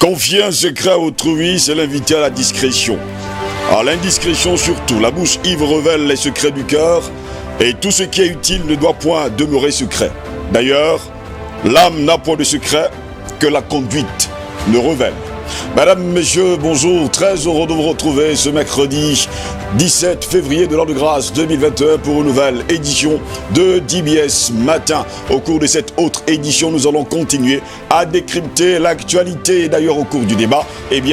Confier un secret à autrui, c'est l'inviter à la discrétion. À l'indiscrétion surtout, la bouche ivre révèle les secrets du cœur, et tout ce qui est utile ne doit point demeurer secret. D'ailleurs, l'âme n'a point de secret que la conduite ne révèle. Mesdames, Messieurs, bonjour, très heureux de vous retrouver ce mercredi 17 février de l'an de grâce 2021 pour une nouvelle édition de DBS Matin. Au cours de cette autre édition, nous allons continuer à décrypter l'actualité. Et d'ailleurs, au cours du débat,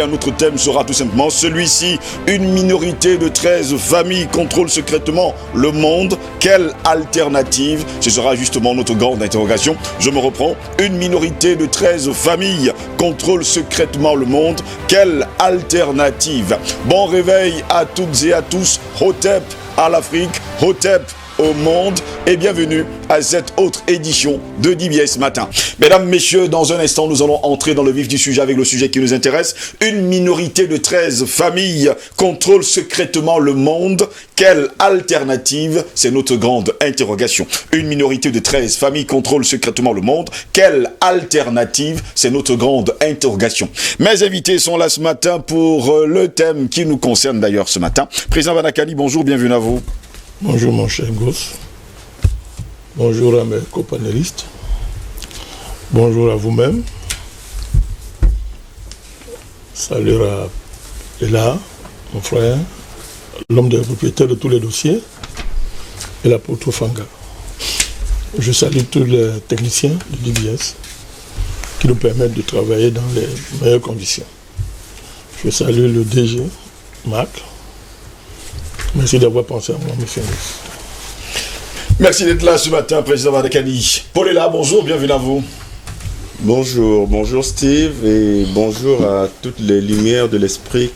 notre thème sera tout simplement celui-ci. Une minorité de 13 familles contrôle secrètement le monde. Quelle alternative? Ce sera justement notre grande interrogation. Je me reprends. Une minorité de 13 familles contrôle secrètement le monde. Quelle alternative? Bon réveil à toutes et à tous. Hotep à l'Afrique, Hotep au monde et bienvenue à cette autre édition de DBS Matin. Mesdames, Messieurs, dans un instant, nous allons entrer dans le vif du sujet avec le sujet qui nous intéresse. Une minorité de 13 familles contrôle secrètement le monde. Quelle alternative? C'est notre grande interrogation. Une minorité de 13 familles contrôle secrètement le monde. Quelle alternative? C'est notre grande interrogation. Mes invités sont là ce matin pour le thème qui nous concerne d'ailleurs ce matin. Président Vanakali, bonjour, bienvenue à vous. Bonjour mon cher Goss, bonjour à mes copanélistes, bonjour à vous-même, salut à Ella, mon frère, l'homme de propriétaire de tous les dossiers, et l'apôtre Fanga. Je salue tous les techniciens du DBS qui nous permettent de travailler dans les meilleures conditions. Je salue le DG, Marc. Merci d'avoir pensé à moi, monsieur. Merci d'être là ce matin, président Vanakali. Paul est là, bonjour, bienvenue à vous. Bonjour Steve et bonjour à toutes les lumières de l'esprit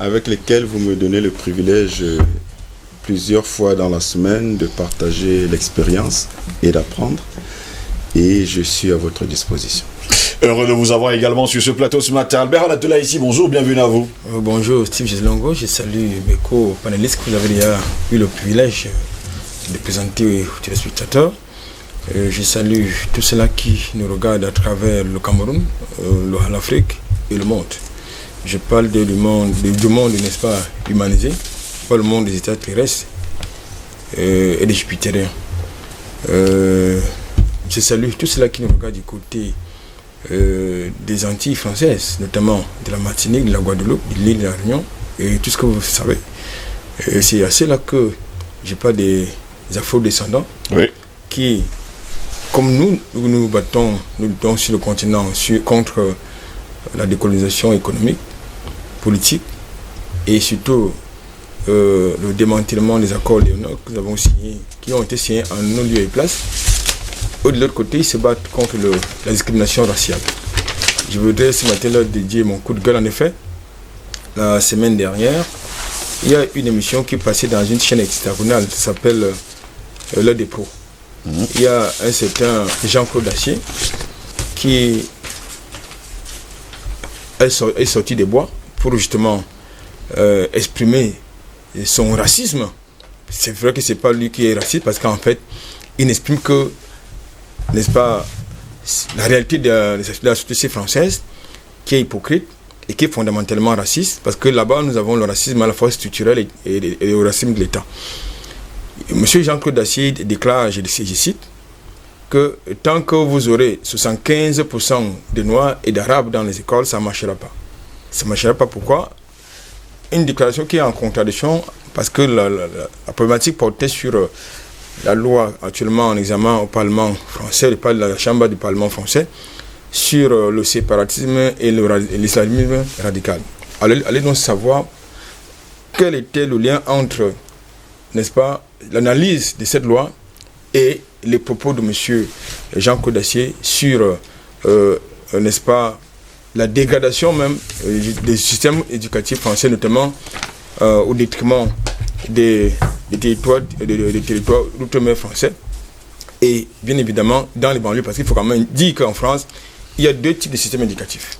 avec lesquelles vous me donnez le privilège plusieurs fois dans la semaine de partager l'expérience et d'apprendre. Et je suis à votre disposition. Heureux de vous avoir également sur ce plateau ce matin. Albert Anatola ici, bonjour, bienvenue à vous. Bonjour Steve Gislongo, je salue mes co-panélistes que vous avez déjà eu le privilège de présenter aux téléspectateurs. Je salue tous ceux-là qui nous regardent à travers le Cameroun, l'Afrique et le monde. Je parle du monde, n'est-ce pas, humanisé, pas le monde des états terrestres et des jupitériens. Je salue tous ceux-là qui nous regardent du côté des Antilles françaises, notamment de la Martinique, de la Guadeloupe, de l'île de la Réunion et tout ce que vous savez. C'est à cela que je parle des afro-descendants qui, comme nous battons sur le continent contre la décolonisation économique, politique et surtout le démantèlement des accords Léonard que nous avons signés, qui ont été signés en non-lieu et place. De l'autre côté, ils se battent contre la discrimination raciale. Je voudrais ce matin leur dédier mon coup de gueule. En effet, la semaine dernière, il y a une émission qui est passée dans une chaîne extra-régionale qui s'appelle L'Heure des Pros. Il y a un certain Jean-Claude Dacier qui est sorti des bois pour justement exprimer son racisme. C'est vrai que ce n'est pas lui qui est raciste parce qu'en fait, il n'exprime que, n'est-ce pas, la réalité de la société française qui est hypocrite et qui est fondamentalement raciste, parce que là-bas nous avons le racisme à la fois structurel et le racisme de l'État. Monsieur Jean-Claude Dacier déclare, je cite, que tant que vous aurez 75% de Noirs et d'Arabes dans les écoles, ça ne marchera pas. Ça ne marchera pas, pourquoi? Une déclaration qui est en contradiction, parce que la problématique portait sur la loi actuellement en examen au Parlement français, la Chambre du Parlement français, sur le séparatisme et l'islamisme radical. Allez donc savoir quel était le lien entre, n'est-ce pas, l'analyse de cette loi et les propos de M. Jean-Claude Dacier sur, n'est-ce pas, la dégradation même des systèmes éducatifs français, notamment au détriment des territoires d'outre-mer français et bien évidemment dans les banlieues, parce qu'il faut quand même dire qu'en France, il y a deux types de systèmes éducatifs.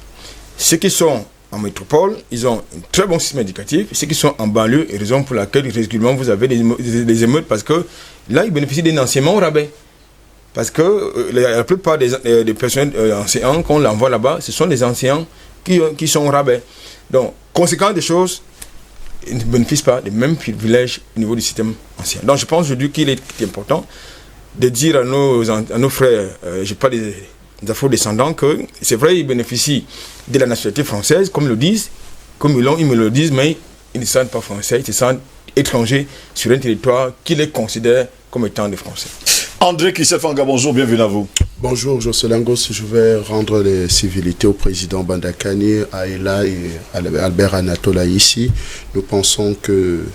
Ceux qui sont en métropole, ils ont un très bon système éducatif. Ceux qui sont en banlieue, raison pour laquelle régulièrement vous avez des émeutes, parce que là, ils bénéficient d'un enseignement au rabais. Parce que la plupart des personnels enseignants qu'on l'envoie là-bas, ce sont des enseignants qui sont au rabais. Donc, conséquence des choses, ils ne bénéficient pas des mêmes privilèges au niveau du système ancien. Donc, je pense aujourd'hui qu'il est important de dire à nos frères, je parle des afro-descendants, que c'est vrai, ils bénéficient de la nationalité française, comme ils le disent, ils me le disent, mais ils ne se sentent pas français, ils se sentent étrangers sur un territoire qui les considère comme étant des Français. André Christophe Fanga, bonjour, bienvenue à vous. Bonjour, Jocelyn Goss. Je vais rendre les civilités au président Bandakani, à Ella et à Albert Anatola ici. Nous pensons que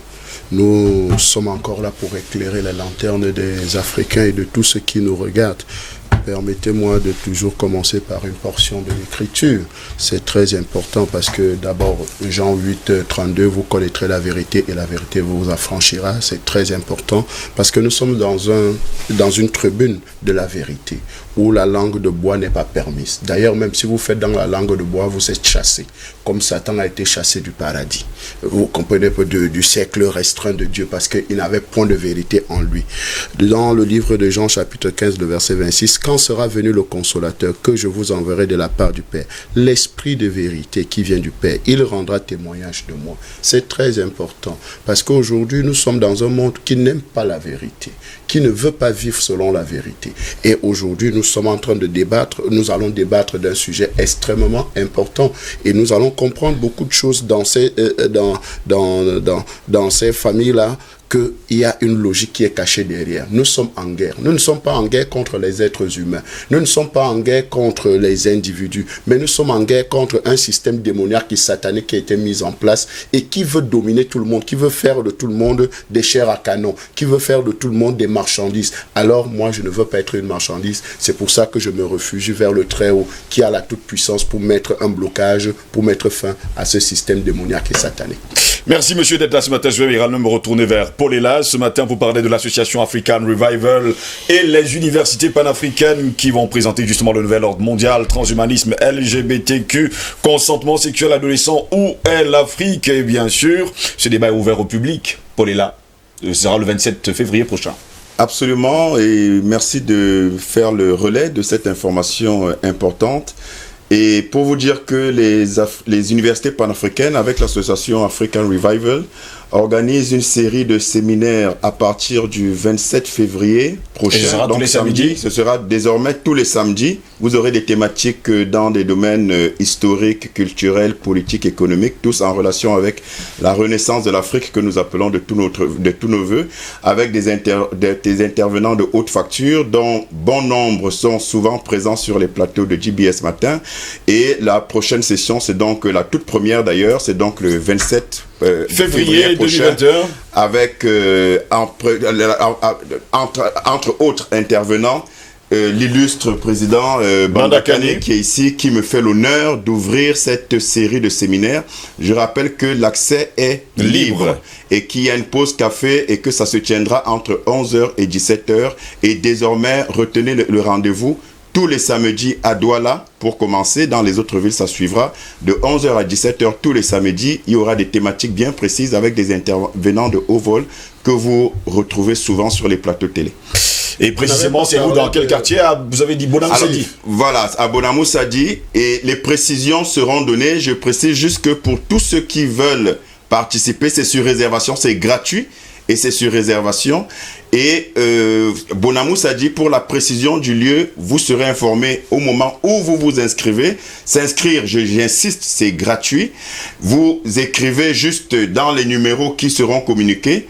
nous sommes encore là pour éclairer la lanterne des Africains et de tous ceux qui nous regardent. Permettez-moi de toujours commencer par une portion de l'écriture. C'est très important parce que d'abord, Jean 8, 32, vous connaîtrez la vérité et la vérité vous affranchira. C'est très important parce que nous sommes dans une tribune de la vérité où la langue de bois n'est pas permise. D'ailleurs, même si vous faites dans la langue de bois, vous êtes chassé, comme Satan a été chassé du paradis. Vous comprenez du cercle restreint de Dieu parce qu'il n'avait point de vérité en lui. Dans le livre de Jean, chapitre 15, le verset 26, quand sera venu le consolateur que je vous enverrai de la part du Père, l'esprit de vérité qui vient du Père, il rendra témoignage de moi. C'est très important parce qu'aujourd'hui, nous sommes dans un monde qui n'aime pas la vérité, qui ne veut pas vivre selon la vérité. Et aujourd'hui, nous sommes en train de débattre, nous allons débattre d'un sujet extrêmement important et nous allons comprendre beaucoup de choses dans ces familles-là, qu'il y a une logique qui est cachée derrière. Nous sommes en guerre. Nous ne sommes pas en guerre contre les êtres humains. Nous ne sommes pas en guerre contre les individus, mais nous sommes en guerre contre un système démoniaque et satanique qui a été mis en place et qui veut dominer tout le monde, qui veut faire de tout le monde des chairs à canon, qui veut faire de tout le monde des marchandises. Alors moi, je ne veux pas être une marchandise. C'est pour ça que je me réfugie vers le Très-Haut qui a la toute-puissance pour mettre un blocage, pour mettre fin à ce système démoniaque et satanique. Merci monsieur d'être là ce matin. Je vais également me retourner vers Paul Ella. Ce matin, vous parlez de l'association African Revival et les universités panafricaines qui vont présenter justement le nouvel ordre mondial, transhumanisme, LGBTQ, consentement sexuel adolescent, où est l'Afrique? Et bien sûr, ce débat est ouvert au public. Paul Ella, ce sera le 27 février prochain. Absolument, et merci de faire le relais de cette information importante. Et pour vous dire que les universités panafricaines, avec l'association African Revival, organisent une série de séminaires à partir du 27 février prochain. Et ce sera tous les samedis. Ce sera désormais tous les samedis. Vous aurez des thématiques dans des domaines historiques, culturels, politiques, économiques, tous en relation avec la renaissance de l'Afrique que nous appelons de tous nos voeux, avec des intervenants de haute facture, dont bon nombre sont souvent présents sur les plateaux de JBS Matin. Et la prochaine session, c'est donc la toute première d'ailleurs, c'est donc le 27 février prochain, avec entre autres intervenants l'illustre président Bandakani qui est ici, qui me fait l'honneur d'ouvrir cette série de séminaires. Je rappelle que l'accès est libre et qu'il y a une pause café et que ça se tiendra entre 11h et 17h. Et désormais, retenez le rendez-vous tous les samedis à Douala pour commencer. Dans les autres villes, ça suivra. De 11h à 17h tous les samedis, il y aura des thématiques bien précises avec des intervenants de haut vol que vous retrouvez souvent sur les plateaux télé. Et précisément, c'est où, dans quel quartier? Vous avez dit Bonamou-Sadi. Voilà, à Bonamou-Sadi. Et les précisions seront données. Je précise juste que pour tous ceux qui veulent participer, c'est sur réservation, c'est gratuit. Et c'est sur réservation. Et Bonamou-Sadi, pour la précision du lieu, vous serez informé au moment où vous vous inscrivez. S'inscrire, j'insiste, c'est gratuit. Vous écrivez juste dans les numéros qui seront communiqués,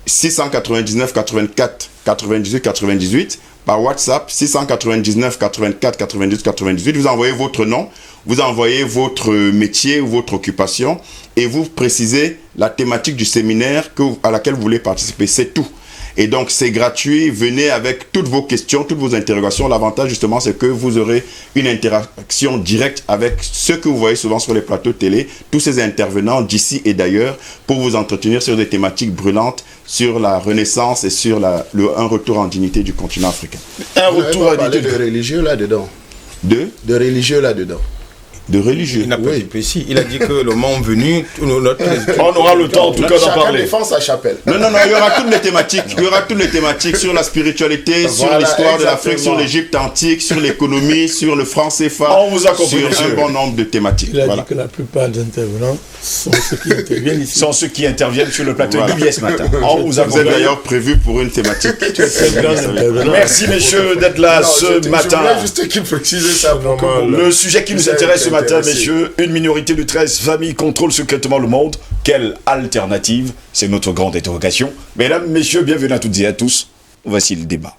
699 84 98 98, par WhatsApp, 699 84 98 98. Vous envoyez votre nom, vous envoyez votre métier ou votre occupation et vous précisez la thématique du séminaire à laquelle vous voulez participer. C'est tout. Et donc, c'est gratuit. Venez avec toutes vos questions, toutes vos interrogations. L'avantage, justement, c'est que vous aurez une interaction directe avec ceux que vous voyez souvent sur les plateaux télé, tous ces intervenants d'ici et d'ailleurs, pour vous entretenir sur des thématiques brûlantes, sur la renaissance et sur un retour en dignité du continent africain. Un retour en dignité de religieux là-dedans. De religieux là-dedans. de religieux. Il n'a pas dit précis. Il a dit que le moment venu, on aura le temps en tout cas d'en parler. Défend sa chapelle. Non, il y aura toutes les thématiques. Il y aura toutes les thématiques sur la spiritualité, sur l'histoire de l'Afrique, sur l'Égypte antique, sur l'économie, sur le franc CFA. On vous a compris, sur un bon nombre de thématiques. Il a dit que la plupart des intervenants sont ceux qui interviennent ici. Sont ceux qui interviennent sur le plateau du ce matin. On vous a Vous êtes d'ailleurs prévu pour une thématique. Merci messieurs d'être là ce matin. Je voulais juste qu'il précise ça. Le sujet qui nous intéresse ce matin, messieurs, une minorité de 13 familles contrôle secrètement le monde. Quelle alternative? C'est notre grande interrogation. Mesdames, messieurs, bienvenue à toutes et à tous. Voici le débat.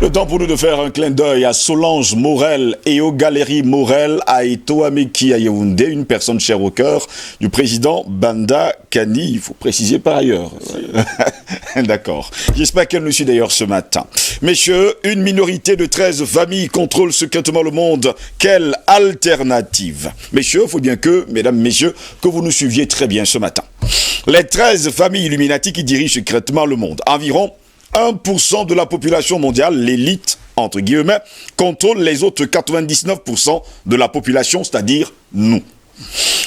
Le temps pour nous de faire un clin d'œil à Solange Morel et aux Galeries Morel à Etoameki à Yaoundé, une personne chère au cœur du président Banda Kani. Il faut préciser par ailleurs. D'accord. J'espère qu'elle nous suit d'ailleurs ce matin. Messieurs, une minorité de 13 familles contrôle secrètement le monde. Quelle alternative? Messieurs, il faut bien que, mesdames, messieurs, que vous nous suiviez très bien ce matin. Les 13 familles Illuminati qui dirigent secrètement le monde. Environ 1% de la population mondiale, l'élite, entre guillemets, contrôle les autres 99% de la population, c'est-à-dire nous.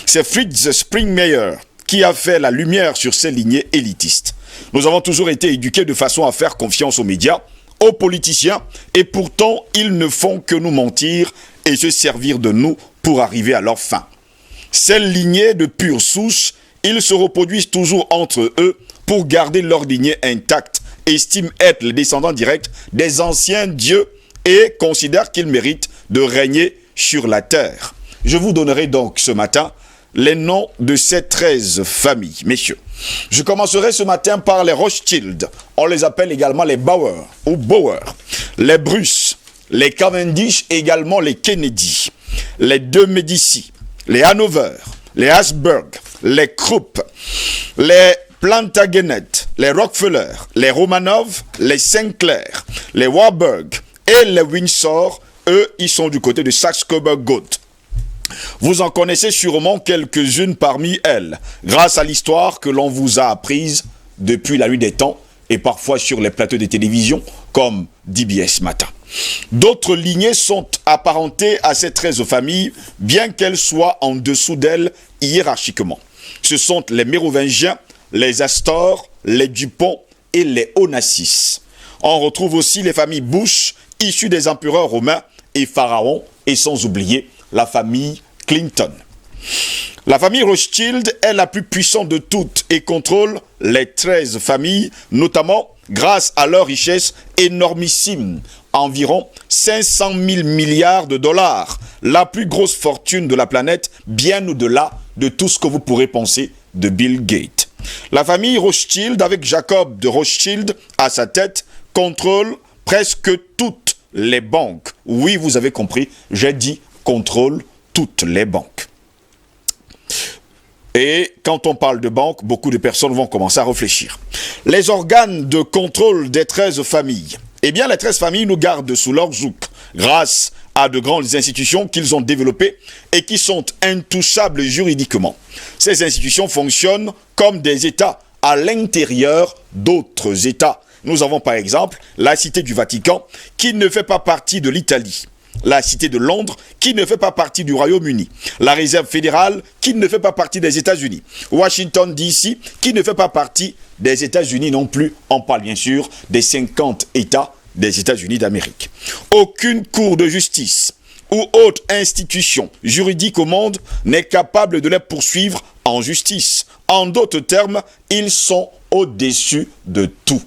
C'est Fritz Springmeier qui a fait la lumière sur ces lignées élitistes. Nous avons toujours été éduqués de façon à faire confiance aux médias, aux politiciens, et pourtant, ils ne font que nous mentir et se servir de nous pour arriver à leur fin. Ces lignées de pure souche, ils se reproduisent toujours entre eux pour garder leur lignée intacte, estiment être les descendants directs des anciens dieux et considèrent qu'ils méritent de régner sur la terre. Je vous donnerai donc ce matin les noms de ces 13 familles, messieurs. Je commencerai ce matin par les Rothschild. On les appelle également les Bauer ou Bauer. Les Bruce, les Cavendish et également les Kennedy. Les deux Médicis, les Hanover, les Habsburg, les Krupp, les Plantagenet, les Rockefeller, les Romanov, les Sinclair, les Warburg et les Windsor, eux, ils sont du côté de Saxe-Coburg-Gotha. Vous en connaissez sûrement quelques-unes parmi elles, grâce à l'histoire que l'on vous a apprise depuis la nuit des temps et parfois sur les plateaux de télévision comme DBS Matin. D'autres lignées sont apparentées à ces 13 familles, bien qu'elles soient en dessous d'elles hiérarchiquement. Ce sont les Mérovingiens, les Astor, les Dupont et les Onassis. On retrouve aussi les familles Bush, issues des empereurs romains et pharaons, et sans oublier la famille Clinton. La famille Rothschild est la plus puissante de toutes et contrôle les 13 familles, notamment grâce à leur richesse énormissime, environ 500 000 milliards de dollars, la plus grosse fortune de la planète, bien au-delà de tout ce que vous pourrez penser de Bill Gates. La famille Rothschild, avec Jacob de Rothschild à sa tête, contrôle presque toutes les banques. Oui, vous avez compris, j'ai dit contrôle toutes les banques. Et quand on parle de banque, beaucoup de personnes vont commencer à réfléchir. Les organes de contrôle des 13 familles. Eh bien, les 13 familles nous gardent sous leur joug, grâce à de grandes institutions qu'ils ont développées et qui sont intouchables juridiquement. Ces institutions fonctionnent comme des États à l'intérieur d'autres États. Nous avons par exemple la Cité du Vatican qui ne fait pas partie de l'Italie. La Cité de Londres, qui ne fait pas partie du Royaume-Uni. La Réserve fédérale, qui ne fait pas partie des États-Unis. Washington, D.C., qui ne fait pas partie des États-Unis non plus. On parle bien sûr des 50 États des États-Unis d'Amérique. Aucune cour de justice ou autre institution juridique au monde n'est capable de les poursuivre en justice. En d'autres termes, ils sont au-dessus de tout.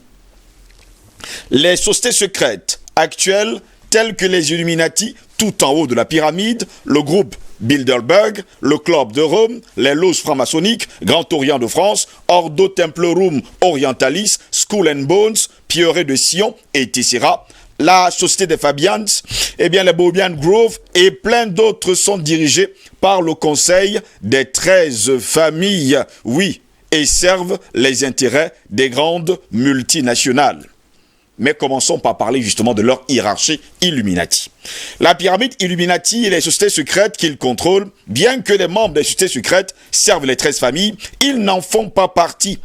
Les sociétés secrètes actuelles, tels que les Illuminati, tout en haut de la pyramide, le groupe Bilderberg, le Club de Rome, les loges franc-maçonniques, Grand Orient de France, Ordo Templorum Orientalis, Skull and Bones, Prieuré de Sion, etc. La Société des Fabians, eh bien les Bobian Grove et plein d'autres sont dirigés par le Conseil des 13 familles, oui, et servent les intérêts des grandes multinationales. Mais commençons par parler justement de leur hiérarchie Illuminati. La pyramide Illuminati et les sociétés secrètes qu'ils contrôlent, bien que les membres des sociétés secrètes servent les 13 familles, ils n'en font pas partie.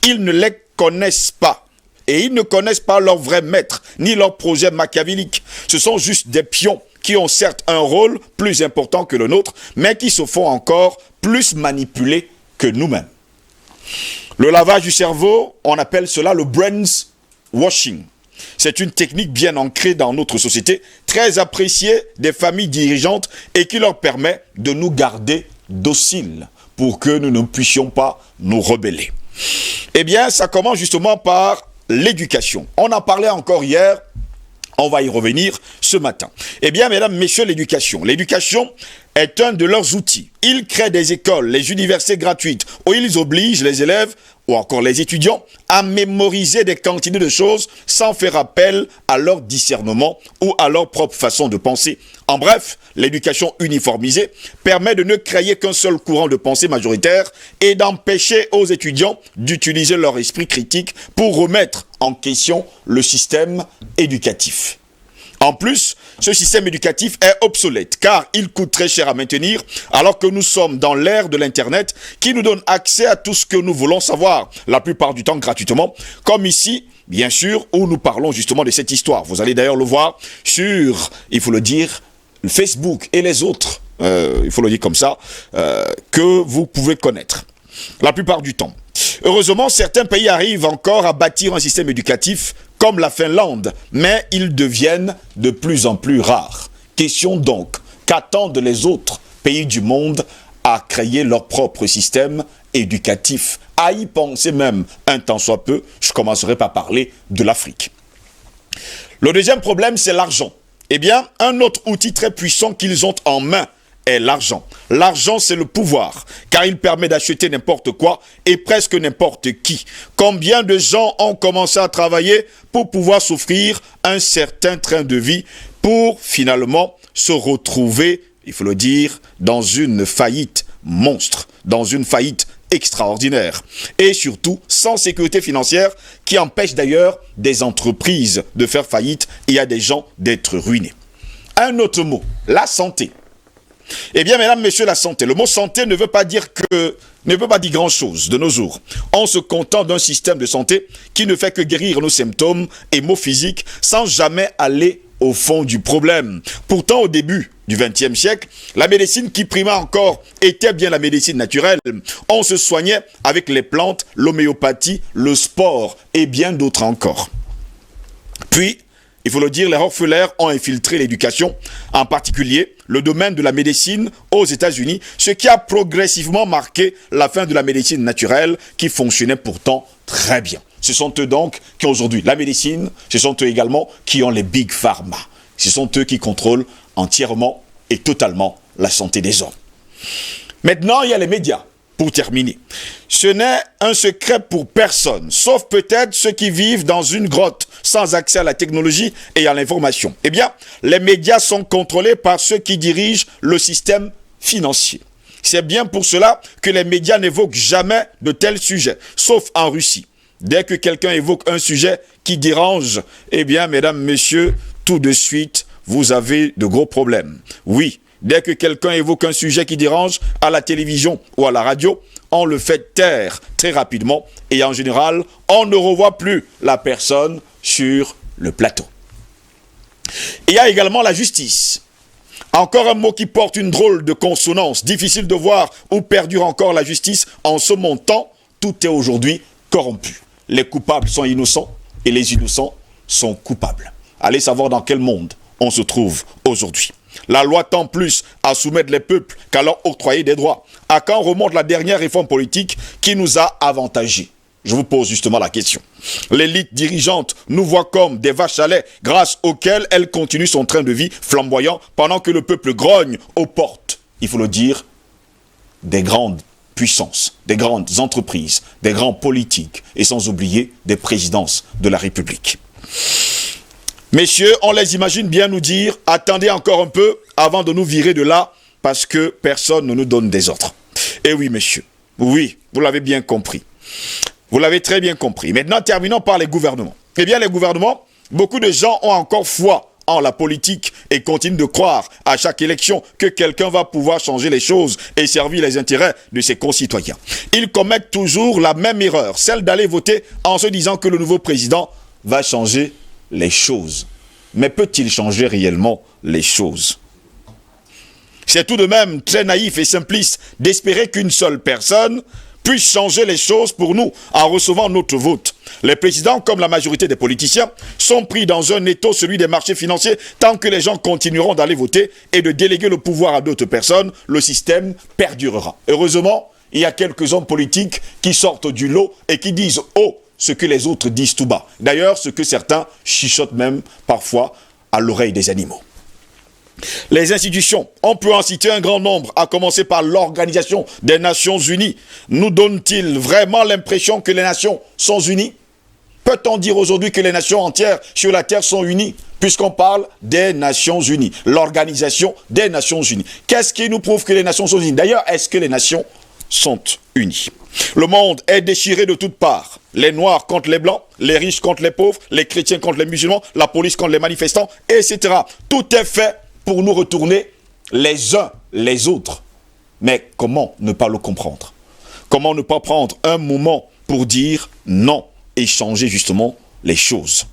Ils ne les connaissent pas. et ils ne connaissent pas leur vrai maître, ni leur projet machiavélique. Ce sont juste des pions qui ont certes un rôle plus important que le nôtre, mais qui se font encore plus manipuler que nous-mêmes. Le lavage du cerveau, on appelle cela le brainwashing. C'est une technique bien ancrée dans notre société, très appréciée des familles dirigeantes et qui leur permet de nous garder dociles pour que nous ne puissions pas nous rebeller. Eh bien, ça commence justement par l'éducation. On en parlait encore hier, on va y revenir ce matin. Eh bien, mesdames, messieurs, l'éducation. L'éducation est un de leurs outils. Ils créent des écoles, les universités gratuites, où ils obligent les élèves ou encore les étudiants à mémoriser des quantités de choses sans faire appel à leur discernement ou à leur propre façon de penser. En bref, l'éducation uniformisée permet de ne créer qu'un seul courant de pensée majoritaire et d'empêcher aux étudiants d'utiliser leur esprit critique pour remettre en question le système éducatif. En plus, ce système éducatif est obsolète car il coûte très cher à maintenir alors que nous sommes dans l'ère de l'Internet qui nous donne accès à tout ce que nous voulons savoir, la plupart du temps gratuitement, comme ici, bien sûr, où nous parlons justement de cette histoire. Vous allez d'ailleurs le voir sur, il faut le dire, Facebook et les autres, il faut le dire comme ça, que vous pouvez connaître, la plupart du temps. Heureusement, certains pays arrivent encore à bâtir un système éducatif comme la Finlande, mais ils deviennent de plus en plus rares. Question donc, qu'attendent les autres pays du monde à créer leur propre système éducatif, à y penser même un tant soit peu? Je commencerai par parler de l'Afrique. Le deuxième problème, c'est l'argent. Eh bien, un autre outil très puissant qu'ils ont en main est l'argent. L'argent, c'est le pouvoir, car il permet d'acheter n'importe quoi et presque n'importe qui. Combien de gens ont commencé à travailler pour pouvoir s'offrir un certain train de vie pour finalement se retrouver, il faut le dire, dans une faillite monstre, dans une faillite extraordinaire et surtout sans sécurité financière qui empêche d'ailleurs des entreprises de faire faillite et à des gens d'être ruinés. Un autre mot, la santé. Eh bien, mesdames, messieurs, la santé. Le mot santé ne veut pas dire grand-chose de nos jours. On se contente d'un système de santé qui ne fait que guérir nos symptômes et maux physiques sans jamais aller au fond du problème. Pourtant, au début du XXe siècle, la médecine qui prima encore était bien la médecine naturelle. On se soignait avec les plantes, l'homéopathie, le sport et bien d'autres encore. Puis, il faut le dire, les Rockefeller ont infiltré l'éducation, en particulier le domaine de la médecine aux États-Unis, ce qui a progressivement marqué la fin de la médecine naturelle qui fonctionnait pourtant très bien. Ce sont eux donc qui ont aujourd'hui la médecine, ce sont eux également qui ont les big pharma. Ce sont eux qui contrôlent entièrement et totalement la santé des hommes. Maintenant, il y a les médias. Pour terminer, ce n'est un secret pour personne, sauf peut-être ceux qui vivent dans une grotte sans accès à la technologie et à l'information. Eh bien, les médias sont contrôlés par ceux qui dirigent le système financier. C'est bien pour cela que les médias n'évoquent jamais de tels sujets, sauf en Russie. Dès que quelqu'un évoque un sujet qui dérange, eh bien, mesdames, messieurs, tout de suite, vous avez de gros problèmes. Oui. Dès que quelqu'un évoque un sujet qui dérange à la télévision ou à la radio, on le fait taire très rapidement et en général, on ne revoit plus la personne sur le plateau. Il y a également la justice. Encore un mot qui porte une drôle de consonance. Difficile de voir où perdure encore la justice en ce montant. Tout est aujourd'hui corrompu. Les coupables sont innocents et les innocents sont coupables. Allez savoir dans quel monde on se trouve aujourd'hui. La loi tend plus à soumettre les peuples qu'à leur octroyer des droits. À quand remonte la dernière réforme politique qui nous a avantagés? Je vous pose justement la question. L'élite dirigeante nous voit comme des vaches à lait grâce auxquelles elle continue son train de vie flamboyant pendant que le peuple grogne aux portes, il faut le dire, des grandes puissances, des grandes entreprises, des grands politiques et sans oublier des présidences de la République. Messieurs, on les imagine bien nous dire, attendez encore un peu avant de nous virer de là, parce que personne ne nous donne des ordres. Et oui, messieurs, oui, vous l'avez bien compris. Vous l'avez très bien compris. Maintenant, terminons par les gouvernements. Eh bien, les gouvernements, beaucoup de gens ont encore foi en la politique et continuent de croire à chaque élection que quelqu'un va pouvoir changer les choses et servir les intérêts de ses concitoyens. Ils commettent toujours la même erreur, celle d'aller voter en se disant que le nouveau président va changer les choses. Mais peut-il changer réellement les choses? C'est tout de même très naïf et simpliste d'espérer qu'une seule personne puisse changer les choses pour nous en recevant notre vote. Les présidents, comme la majorité des politiciens, sont pris dans un étau, celui des marchés financiers. Tant que les gens continueront d'aller voter et de déléguer le pouvoir à d'autres personnes, le système perdurera. Heureusement, il y a quelques hommes politiques qui sortent du lot et qui disent haut ce que les autres disent tout bas. D'ailleurs, ce que certains chuchotent même parfois à l'oreille des animaux. Les institutions, on peut en citer un grand nombre, à commencer par l'Organisation des Nations Unies. Nous donne-t-il vraiment l'impression que les nations sont unies? Peut-on dire aujourd'hui que les nations entières sur la Terre sont unies? Puisqu'on parle des Nations Unies, l'Organisation des Nations Unies. Qu'est-ce qui nous prouve que les nations sont unies? D'ailleurs, est-ce que les nations sont unies? Le monde est déchiré de toutes parts. Les noirs contre les blancs, les riches contre les pauvres, les chrétiens contre les musulmans, la police contre les manifestants, etc. Tout est fait pour nous retourner les uns les autres. Mais comment ne pas le comprendre? Comment ne pas prendre un moment pour dire non et changer justement les choses?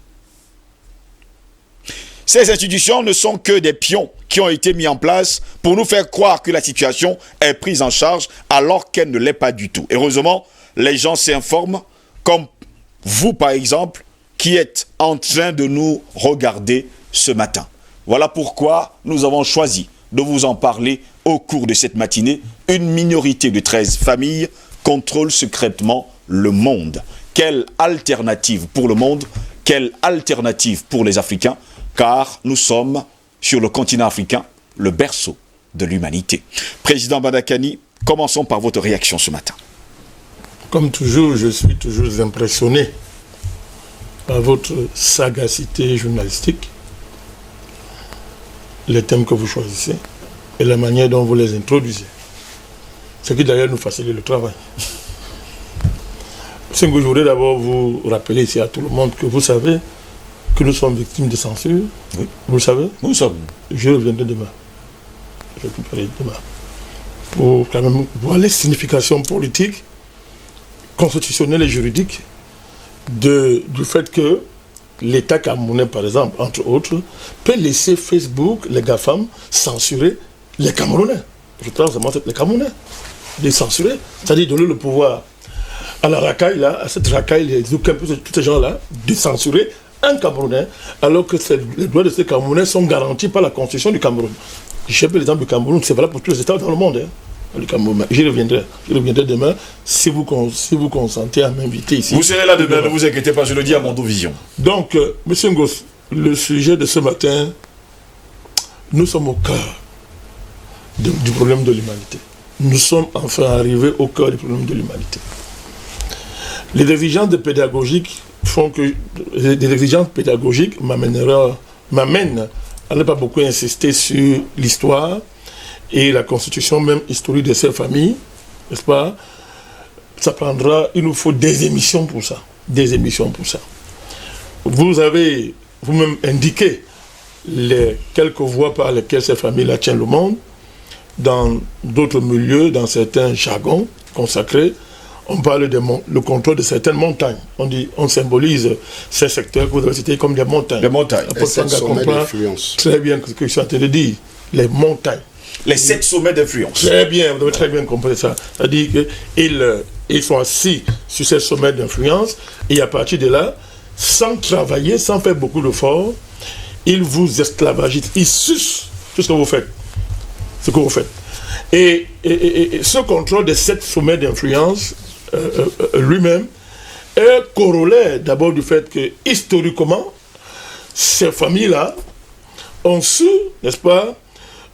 Ces institutions ne sont que des pions qui ont été mis en place pour nous faire croire que la situation est prise en charge alors qu'elle ne l'est pas du tout. Heureusement, les gens s'informent, comme vous par exemple, qui êtes en train de nous regarder ce matin. Voilà pourquoi nous avons choisi de vous en parler au cours de cette matinée. Une minorité de 13 familles contrôle secrètement le monde. Quelle alternative pour le monde? Quelle alternative pour les Africains? Car nous sommes sur le continent africain, le berceau de l'humanité. Président Bandakani, commençons par votre réaction ce matin. Comme toujours, je suis toujours impressionné par votre sagacité journalistique, les thèmes que vous choisissez et la manière dont vous les introduisez. Ce qui d'ailleurs nous facilite le travail. Je voudrais d'abord vous rappeler ici à tout le monde que vous savez que nous sommes victimes de censure. Oui. Vous le savez? Nous le savons. Je reviendrai demain. Je vais parler demain. Pour quand même voir les significations politiques, constitutionnelles et juridiques du fait que l'État camerounais, par exemple, entre autres, peut laisser Facebook, les GAFAM, censurer les Camerounais. Je pense vraiment les Camerounais. Les censurer, c'est-à-dire donner le pouvoir à la racaille, là, à cette racaille, tous ces gens-là, de censurer un Camerounais, alors que les droits de ces Camerounais sont garantis par la Constitution du Cameroun. Je sais l'exemple du Cameroun, c'est valable pour tous les États dans le monde. Hein. Le Cameroun. J'y reviendrai demain si vous consentez à m'inviter ici. Vous serez là demain, ne vous inquiétez pas, je le dis à Mondo Vision. Donc, M. Ngos, le sujet de ce matin, nous sommes au cœur du problème de l'humanité. Nous sommes enfin arrivés au cœur du problème de l'humanité. Les exigences pédagogiques m'amènent à ne pas beaucoup insister sur l'histoire et la constitution même historique de ces familles, n'est-ce pas? Il nous faut des émissions pour ça. Vous avez vous-même indiqué les quelques voies par lesquelles ces familles-là tiennent le monde. Dans d'autres milieux, dans certains jargons consacrés, on parle le contrôle de certaines montagnes. On symbolise ces secteurs que vous avez cités comme des montagnes. Les montagnes. Les 7 sommets d'influence. Très bien ce que je suis en train de dire. Les montagnes. Les 7 sommets d'influence. Très bien, vous avez très bien compris ça. C'est-à-dire qu'ils sont assis sur ces sommets d'influence et à partir de là, sans travailler, sans faire beaucoup d'efforts, ils vous esclavagisent. Ils sucent tout ce que vous faites. Et ce contrôle de 7 sommets d'influence lui-même est corollaire d'abord du fait que historiquement, ces familles-là ont su, n'est-ce pas,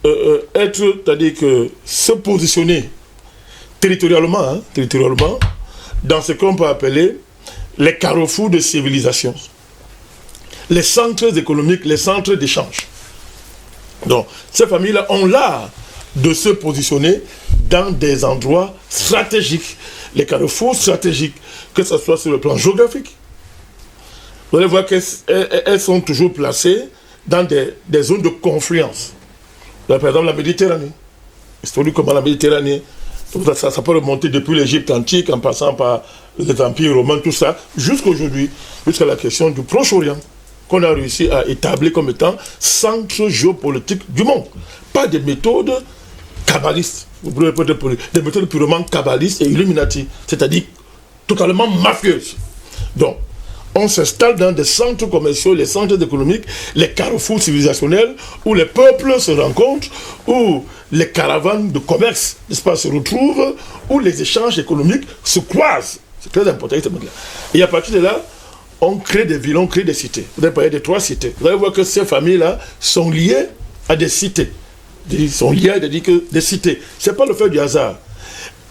c'est-à-dire que se positionner territorialement, dans ce qu'on peut appeler les carrefours de civilisation, les centres économiques, les centres d'échange. Donc, ces familles-là ont l'art de se positionner dans des endroits stratégiques, les carrefours stratégiques, que ce soit sur le plan géographique. Vous allez voir qu'elles sont toujours placées dans des zones de confluence. Par exemple, la Méditerranée. Historiquement, la Méditerranée, ça peut remonter depuis l'Égypte antique, en passant par les empires romains, tout ça, jusqu'aujourd'hui, jusqu'à la question du Proche-Orient, qu'on a réussi à établir comme étant centre géopolitique du monde. Pas des méthodes kabbalistes, des méthodes purement kabbalistes et illuminati, c'est-à-dire totalement mafieuses. Donc, on s'installe dans des centres commerciaux, les centres économiques, les carrefours civilisationnels, où les peuples se rencontrent, où les caravanes de commerce, n'est-ce pas, se retrouvent, où les échanges économiques se croisent. C'est très important. Et à partir de là, on crée des villes, on crée des cités. Vous allez parler de 3 cités. Vous allez voir que ces familles-là sont liées à des cités. Ils sont liées à des cités. Ce n'est pas le fait du hasard.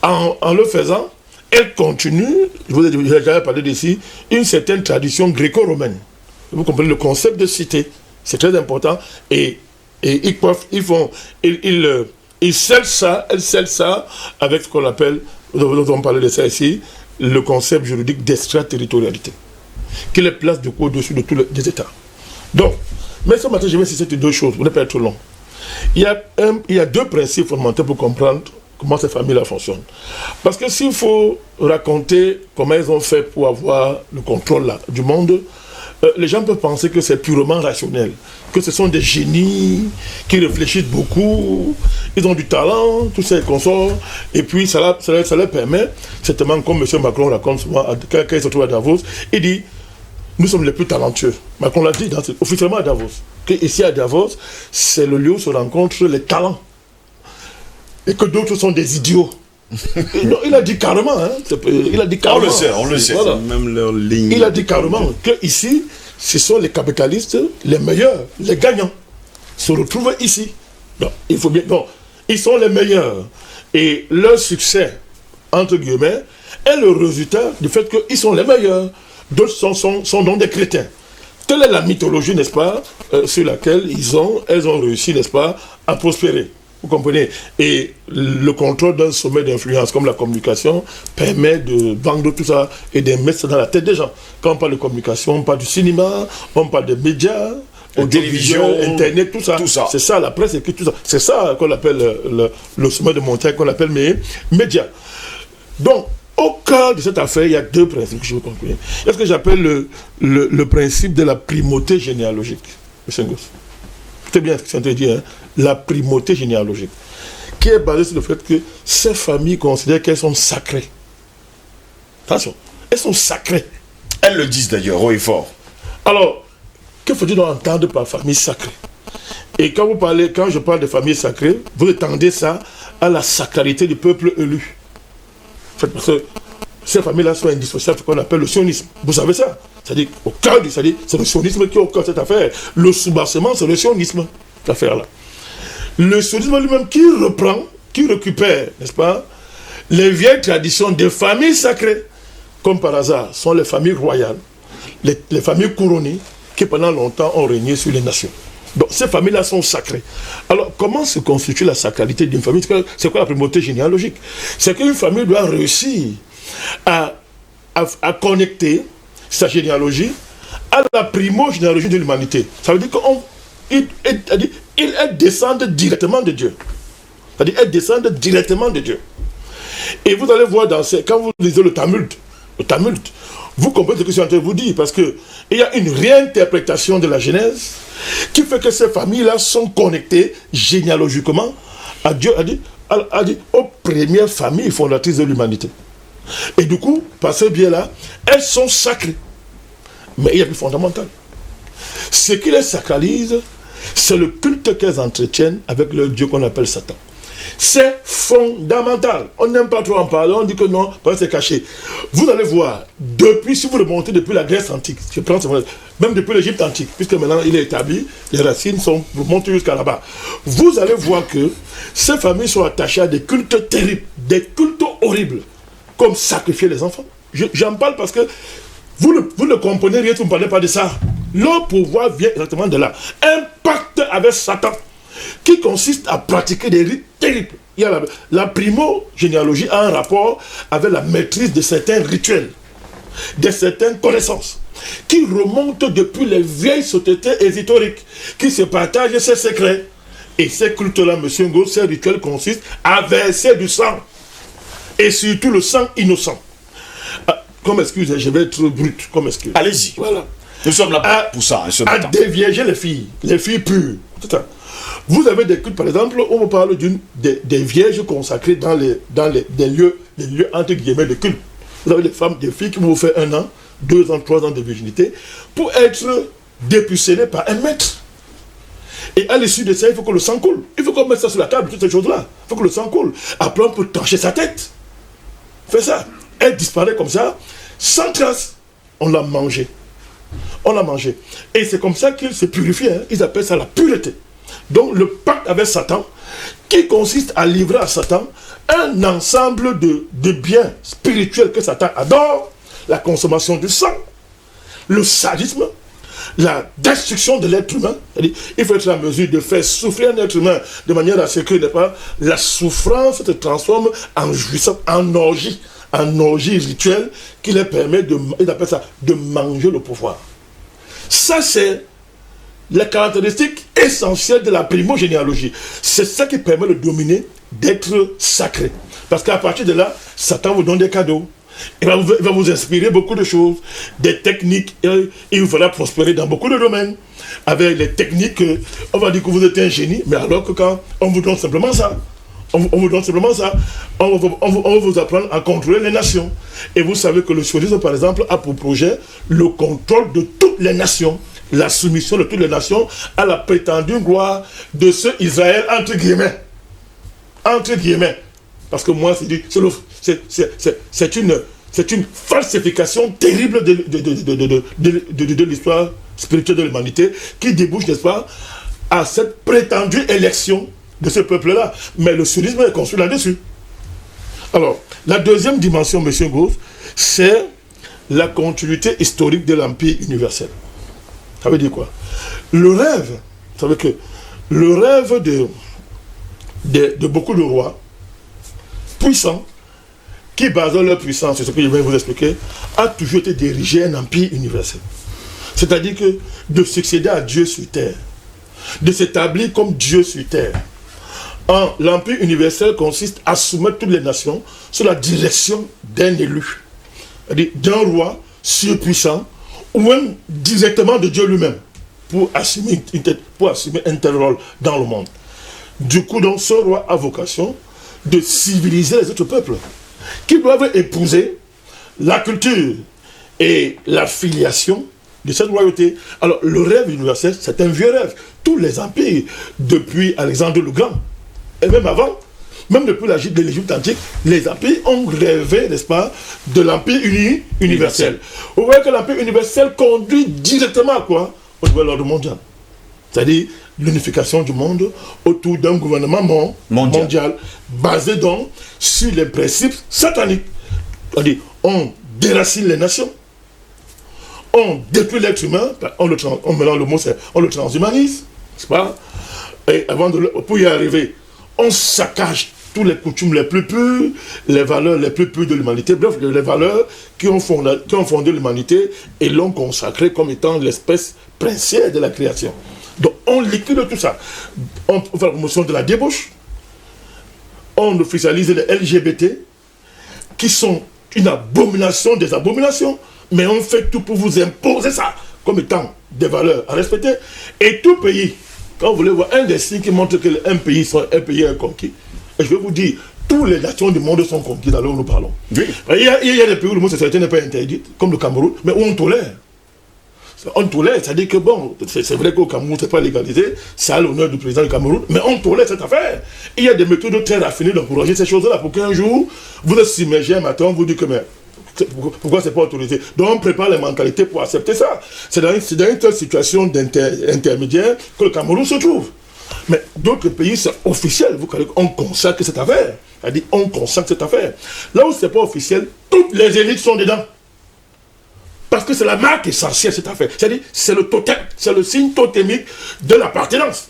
En le faisant, elle continue, je vous ai déjà parlé d'ici, une certaine tradition gréco-romaine. Vous comprenez le concept de cité. C'est très important. Et ils scellent ça, elles scellent ça avec ce qu'on appelle, nous avons parlé de ça ici, le concept juridique d'extraterritorialité, qui les place du coup au-dessus de tous les États. Donc, mais ce matin, je vais insister sur 2 choses, vous n'êtes pas trop long. Il y a 2 principes fondamentaux pour comprendre comment ces familles-là fonctionnent. Parce que s'il faut raconter comment elles ont fait pour avoir le contrôle là, du monde, les gens peuvent penser que c'est purement rationnel, que ce sont des génies qui réfléchissent beaucoup, ils ont du talent, tous ces consorts, et puis ça leur permet, certainement comme M. Macron raconte souvent, quand il se trouve à Davos, il dit, nous sommes les plus talentueux. Macron l'a dit officiellement à Davos, qu'ici à Davos, c'est le lieu où se rencontrent les talents. Et que d'autres sont des idiots. Non, il a dit carrément, hein, il a dit carrément. On le sait. Voilà. Même leur ligne. Il a dit carrément que ici, ce sont les capitalistes les meilleurs, les gagnants, se retrouvent ici. Donc, il faut bien. Donc, ils sont les meilleurs. Et leur succès, entre guillemets, est le résultat du fait qu'ils sont les meilleurs. D'autres sont donc des crétins. Telle est la mythologie, n'est-ce pas, sur laquelle elles ont réussi, n'est-ce pas, à prospérer. Vous comprenez? Et le contrôle d'un sommet d'influence comme la communication permet de vendre tout ça et de mettre ça dans la tête des gens. Quand on parle de communication, on parle du cinéma, on parle des médias, la télévision, Internet, tout ça. C'est ça, la presse écrite, tout ça. C'est ça qu'on appelle le sommet de montagne, qu'on appelle médias. Donc, au cœur de cette affaire, il y a 2 principes que je veux conclure. Il y a ce que j'appelle le principe de la primauté généalogique. M. Ngos. C'est bien ce que je suis en train de dire, hein? La primauté généalogique, qui est basée sur le fait que ces familles considèrent qu'elles sont sacrées. Attention, elles sont sacrées. Elles le disent d'ailleurs, haut et fort. Alors, que faut-il donc entendre par famille sacrée? Et quand je parle de famille sacrée, vous étendez ça à la sacralité du peuple élu. Parce que ces familles-là sont indissociables de ce qu'on appelle le sionisme. Vous savez ça? C'est-à-dire, au cœur c'est le sionisme qui est au cœur de cette affaire. Le soubassement, c'est le sionisme, cette affaire-là. Le sionisme lui-même qui récupère, n'est-ce pas, les vieilles traditions des familles sacrées, comme par hasard, sont les familles royales, les familles couronnées, qui pendant longtemps ont régné sur les nations. Donc ces familles-là sont sacrées. Alors comment se constitue la sacralité d'une famille? C'est quoi la primauté généalogique? C'est qu'une famille doit réussir à connecter sa généalogie à la primogénéalogie de l'humanité. Ça veut dire qu'elles descendent directement de Dieu. C'est-à-dire qu'elles descendent directement de Dieu. Et vous allez voir quand vous lisez le Talmud, vous comprenez ce que je suis en train de vous dire, parce qu'il y a une réinterprétation de la Genèse qui fait que ces familles-là sont connectées généalogiquement à Dieu, aux premières familles fondatrices de l'humanité. Et du coup, par ce biais-là, elles sont sacrées. Mais il y a plus fondamental. Ce qui les sacralise, c'est le culte qu'elles entretiennent avec leur Dieu qu'on appelle Satan. C'est fondamental. On n'aime pas trop en parler, on dit que non, parce que c'est caché. Vous allez voir, si vous remontez depuis la Grèce antique, même depuis l'Égypte antique, puisque maintenant il est établi, les racines remontent jusqu'à là-bas. Vous allez voir que ces familles sont attachées à des cultes terribles, des cultes horribles, comme sacrifier les enfants. J'en parle parce que vous ne comprenez rien si vous ne parlez pas de ça. Leur pouvoir vient exactement de là. Un pacte avec Satan qui consiste à pratiquer des rites terribles. Il y a la primogénéalogie a un rapport avec la maîtrise de certains rituels. de certaines connaissances qui remontent depuis les vieilles sociétés historiques, qui se partagent ces secrets. Et ces cultes-là, monsieur Ngo, ces rituels consistent à verser du sang. Et surtout le sang innocent. Comme excuse, je vais être brut, comme excuse. Allez-y. Voilà. Nous sommes là pour ça. À dévierger les filles pures. Vous avez des cultes, par exemple, on vous parle des vierges consacrées dans des lieux entre guillemets de culte. Vous avez des femmes, des filles qui vont vous faire 1 an, 2 ans, 3 ans de virginité pour être dépucellées par un maître. Et à l'issue de ça, il faut que le sang coule. Il faut qu'on mette ça sur la table, toutes ces choses-là. Il faut que le sang coule. Après, on peut trancher sa tête. Fais ça. Elle disparaît comme ça, sans trace. On l'a mangé. On l'a mangé. Et c'est comme ça qu'il se purifie. Hein. Ils appellent ça la pureté. Donc le pacte avec Satan, qui consiste à livrer à Satan un ensemble de biens spirituels que Satan adore, la consommation du sang, le sadisme, la destruction de l'être humain. Il faut être en mesure de faire souffrir un être humain de manière à ce que, n'est-ce pas, la souffrance se transforme en jouissance, en orgie rituelle qui leur permet ils appellent ça, de manger le pouvoir. Ça, c'est la caractéristique essentielle de la primogénéalogie. C'est ça qui permet de dominer, d'être sacré. Parce qu'à partir de là, Satan vous donne des cadeaux. Il va vous inspirer beaucoup de choses, des techniques, et il vous fera prospérer dans beaucoup de domaines. Avec les techniques, on va dire que vous êtes un génie, mais alors que quand on vous donne simplement ça, on va vous apprendre à contrôler les nations. Et vous savez que le sionisme, par exemple, a pour projet le contrôle de toutes les nations, la soumission de toutes les nations à la prétendue gloire de ce Israël, entre guillemets. Entre guillemets. Parce que moi, c'est une falsification terrible de l'histoire spirituelle de l'humanité qui débouche, n'est-ce pas, à cette prétendue élection de ce peuple-là. Mais le sionisme est construit là-dessus. Alors, la deuxième dimension, M. Gauss, c'est la continuité historique de l'Empire universel. Ça veut dire quoi? Le rêve, vous savez que le rêve de beaucoup de rois puissants, qui basent leur puissance, c'est ce que je vais vous expliquer, a toujours été diriger un empire universel. C'est-à-dire que de succéder à Dieu sur terre, de s'établir comme Dieu sur terre. L'empire universel consiste à soumettre toutes les nations sous la direction d'un élu, c'est-à-dire d'un roi surpuissant, ou même directement de Dieu lui-même, pour assumer un tel rôle dans le monde. Du coup, donc, ce roi a vocation de civiliser les autres peuples, qui doivent épouser la culture et la filiation de cette royauté. Alors, le rêve universel, c'est un vieux rêve. Tous les empires, depuis Alexandre le Grand, et même avant, même depuis de l'Égypte antique, les empires ont rêvé, n'est-ce pas, de l'empire universel. Vous voyez que l'empire universel conduit directement à quoi? Au nouvel ordre mondial. C'est-à-dire l'unification du monde autour d'un gouvernement mondial basé donc sur les principes sataniques. C'est-à-dire, on déracine les nations, on détruit l'être humain, on le transhumanise, n'est-ce pas? Et pour y arriver, on saccage toutes les coutumes les plus pures, les valeurs les plus pures de l'humanité, bref, les valeurs qui ont fondé l'humanité et l'ont consacrée comme étant l'espèce princière de la création. Donc on liquide tout ça. On fait la promotion de la débauche, on officialise les LGBT, qui sont une abomination des abominations, mais on fait tout pour vous imposer ça comme étant des valeurs à respecter. Et tout pays, quand vous voulez voir un des signes qui montre qu'un pays est conquis, et je vais vous dire, toutes les nations du monde sont conquises à l'heure où nous parlons. Oui. Il y a des pays où l'homosexualité n'est pas interdite, comme le Cameroun, mais où on tolère. On tolère, c'est-à-dire que bon, c'est vrai qu'au Cameroun, c'est pas légalisé, c'est à l'honneur du président du Cameroun, mais on tolère cette affaire. Il y a des méthodes très raffinées d'encourager ces choses-là pour qu'un jour, vous êtes submergé un matin, on vous dit que mais pourquoi c'est pas autorisé? Donc on prépare les mentalités pour accepter ça. C'est dans une telle situation d'intermédiaire que le Cameroun se trouve. Mais d'autres pays, c'est officiel. On consacre cette affaire. C'est-à-dire, on consacre cette affaire. Là où c'est pas officiel, toutes les élites sont dedans. Parce que c'est la marque essentielle, cette affaire. C'est-à-dire, c'est le totem, c'est le signe totémique de l'appartenance.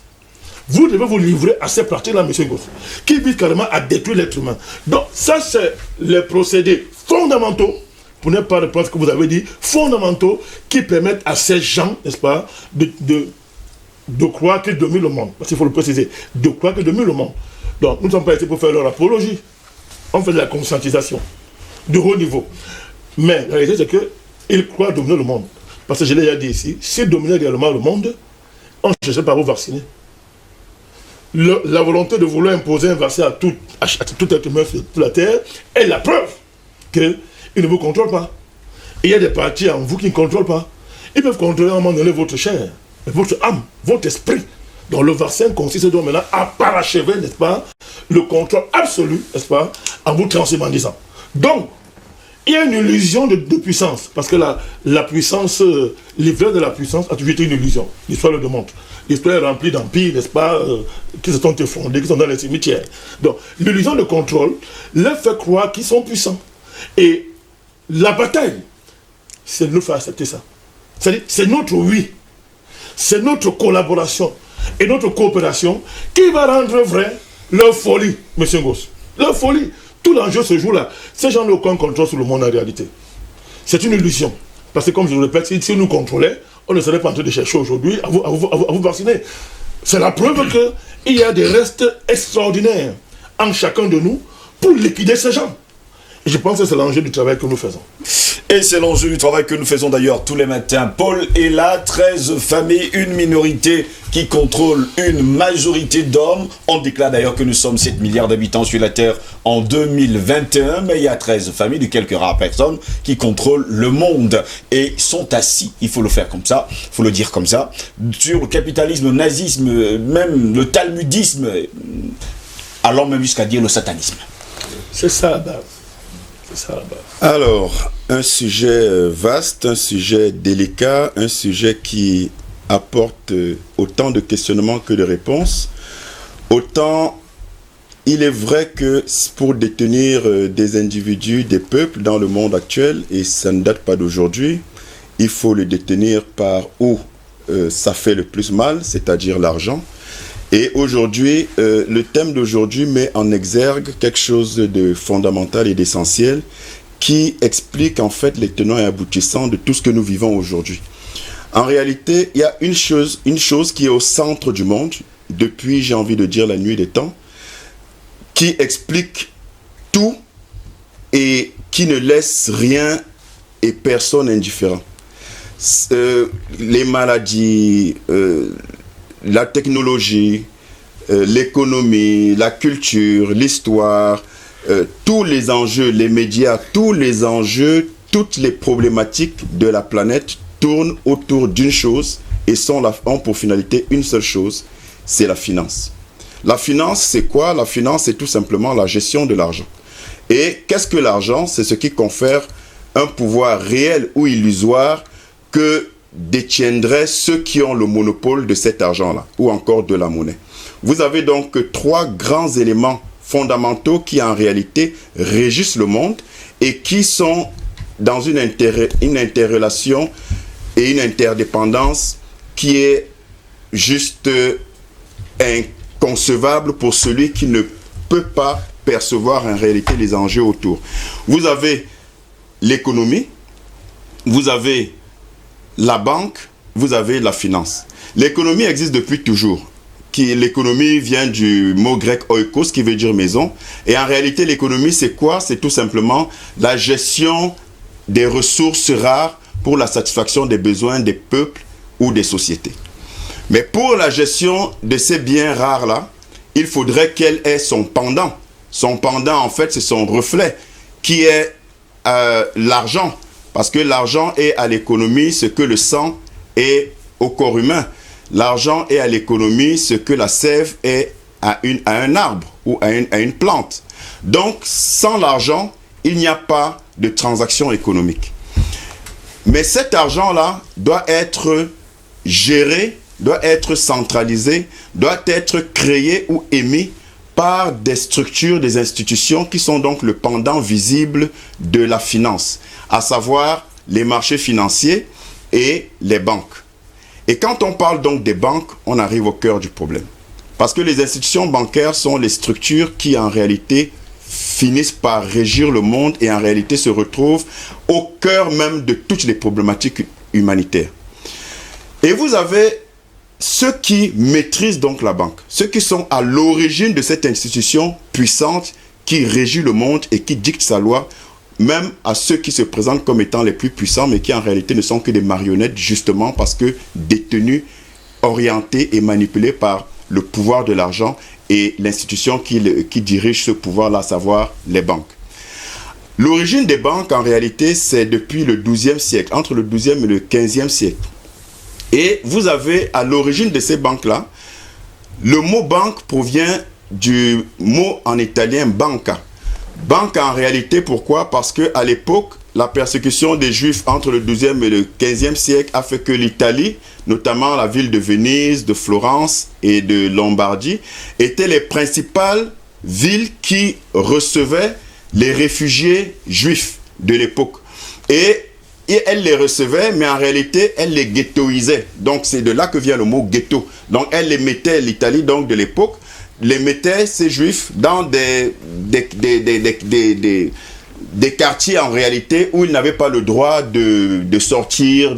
Vous devez vous livrer à ces pratiques-là, M. Goss, qui visent carrément à détruire l'être humain. Donc, ça, c'est les procédés fondamentaux pour ne pas répondre à ce que vous avez dit, fondamentaux qui permettent à ces gens, n'est-ce pas, de croire qu'ils dominent le monde. Parce qu'il faut le préciser, de croire qu'ils dominent le monde. Donc, nous ne sommes pas ici pour faire leur apologie. On fait de la conscientisation, de haut niveau. Mais la réalité, c'est qu'ils croient dominer le monde. Parce que je l'ai déjà dit ici, s'ils dominaient réellement le monde, on ne cherchait pas à vous vacciner. La volonté de vouloir imposer un vaccin à tout être humain sur la Terre est la preuve qu'ils ne vous contrôlent pas. Il y a des parties en vous qui ne contrôlent pas. Ils peuvent contrôler à un moment donné votre chair, votre âme, votre esprit. Donc le vaccin consiste donc maintenant à parachever, n'est-ce pas, le contrôle absolu, n'est-ce pas, en vous transhumandisant. Donc, il y a une illusion de puissance, parce que la puissance, l'hiver de la puissance a toujours été une illusion. L'histoire le démontre. L'histoire est remplie d'empires, n'est-ce pas, qui se sont effondrés, qui sont dans les cimetières. Donc, l'illusion de contrôle leur fait croire qu'ils sont puissants. Et la bataille, c'est de nous faire accepter ça. C'est-à-dire, c'est notre oui, c'est notre collaboration et notre coopération qui va rendre vrai leur folie, M. Ngoz. Leur folie. Tout l'enjeu se joue là. Ces gens n'ont aucun contrôle sur le monde en réalité. C'est une illusion. Parce que comme je le répète, si nous contrôlaient, on ne serait pas en train de chercher aujourd'hui à vous vacciner. C'est la preuve qu'il y a des restes extraordinaires en chacun de nous pour liquider ces gens. Et je pense que c'est l'enjeu du travail que nous faisons. Et c'est l'enjeu du travail que nous faisons d'ailleurs tous les matins. Paul est là, 13 familles, une minorité qui contrôle une majorité d'hommes. On déclare d'ailleurs que nous sommes 7 milliards d'habitants sur la Terre en 2021, mais il y a 13 familles de quelques rares personnes qui contrôlent le monde et sont assis, il faut le faire comme ça, il faut le dire comme ça, sur le capitalisme, le nazisme, même le talmudisme, allant même jusqu'à dire le satanisme. C'est ça la base. C'est ça la base. Alors, un sujet vaste, un sujet délicat, un sujet qui apporte autant de questionnements que de réponses. Autant, il est vrai que pour détenir des individus, des peuples dans le monde actuel, et ça ne date pas d'aujourd'hui, il faut le détenir par où ça fait le plus mal, c'est-à-dire l'argent. Et aujourd'hui, le thème d'aujourd'hui met en exergue quelque chose de fondamental et d'essentiel qui explique en fait les tenants et aboutissants de tout ce que nous vivons aujourd'hui. En réalité, il y a une chose qui est au centre du monde, depuis, j'ai envie de dire, la nuit des temps, qui explique tout et qui ne laisse rien et personne indifférent. Les maladies, la technologie, l'économie, la culture, l'histoire, tous les enjeux, les médias, tous les enjeux, toutes les problématiques de la planète tournent autour d'une chose et ont pour finalité une seule chose, c'est la finance. La finance, c'est quoi? La finance, c'est tout simplement la gestion de l'argent. Et qu'est-ce que l'argent? C'est ce qui confère un pouvoir réel ou illusoire que détiendraient ceux qui ont le monopole de cet argent-là, ou encore de la monnaie. Vous avez donc 3 grands éléments fondamentaux qui en réalité régissent le monde et qui sont dans une interrelation et une interdépendance qui est juste inconcevable pour celui qui ne peut pas percevoir en réalité les enjeux autour. Vous avez l'économie, vous avez la banque, vous avez la finance. L'économie existe depuis toujours. L'économie vient du mot grec oikos qui veut dire maison. Et en réalité, l'économie, c'est quoi? C'est tout simplement la gestion des ressources rares pour la satisfaction des besoins des peuples ou des sociétés. Mais pour la gestion de ces biens rares-là, il faudrait qu'elle ait son pendant. Son pendant, en fait, c'est son reflet, qui est l'argent. Parce que l'argent est à l'économie ce que le sang est au corps humain. L'argent est à l'économie ce que la sève est à un arbre ou à une plante. Donc, sans l'argent, il n'y a pas de transaction économique. Mais cet argent-là doit être géré, doit être centralisé, doit être créé ou émis par des structures, des institutions qui sont donc le pendant visible de la finance, à savoir les marchés financiers et les banques. Et quand on parle donc des banques, on arrive au cœur du problème. Parce que les institutions bancaires sont les structures qui en réalité finissent par régir le monde et en réalité se retrouvent au cœur même de toutes les problématiques humanitaires. Et vous avez ceux qui maîtrisent donc la banque, ceux qui sont à l'origine de cette institution puissante qui régit le monde et qui dicte sa loi, même à ceux qui se présentent comme étant les plus puissants, mais qui en réalité ne sont que des marionnettes, justement parce que détenus, orientés et manipulés par le pouvoir de l'argent et l'institution qui dirige ce pouvoir-là, à savoir les banques. L'origine des banques, en réalité, c'est depuis le XIIe siècle, entre le XIIe et le XVe siècle. Et vous avez à l'origine de ces banques-là, le mot banque provient du mot en italien banca. Banca en réalité, pourquoi? Parce qu'à l'époque, la persécution des Juifs entre le XIIe et le XVe siècle a fait que l'Italie, notamment la ville de Venise, de Florence et de Lombardie, étaient les principales villes qui recevaient les réfugiés juifs de l'époque. Et elle les recevait, mais en réalité, elle les ghettoisait. Donc, c'est de là que vient le mot ghetto. Donc, elle les mettait, l'Italie donc de l'époque, les mettait, ces juifs, dans des quartiers, en réalité, où ils n'avaient pas le droit de sortir,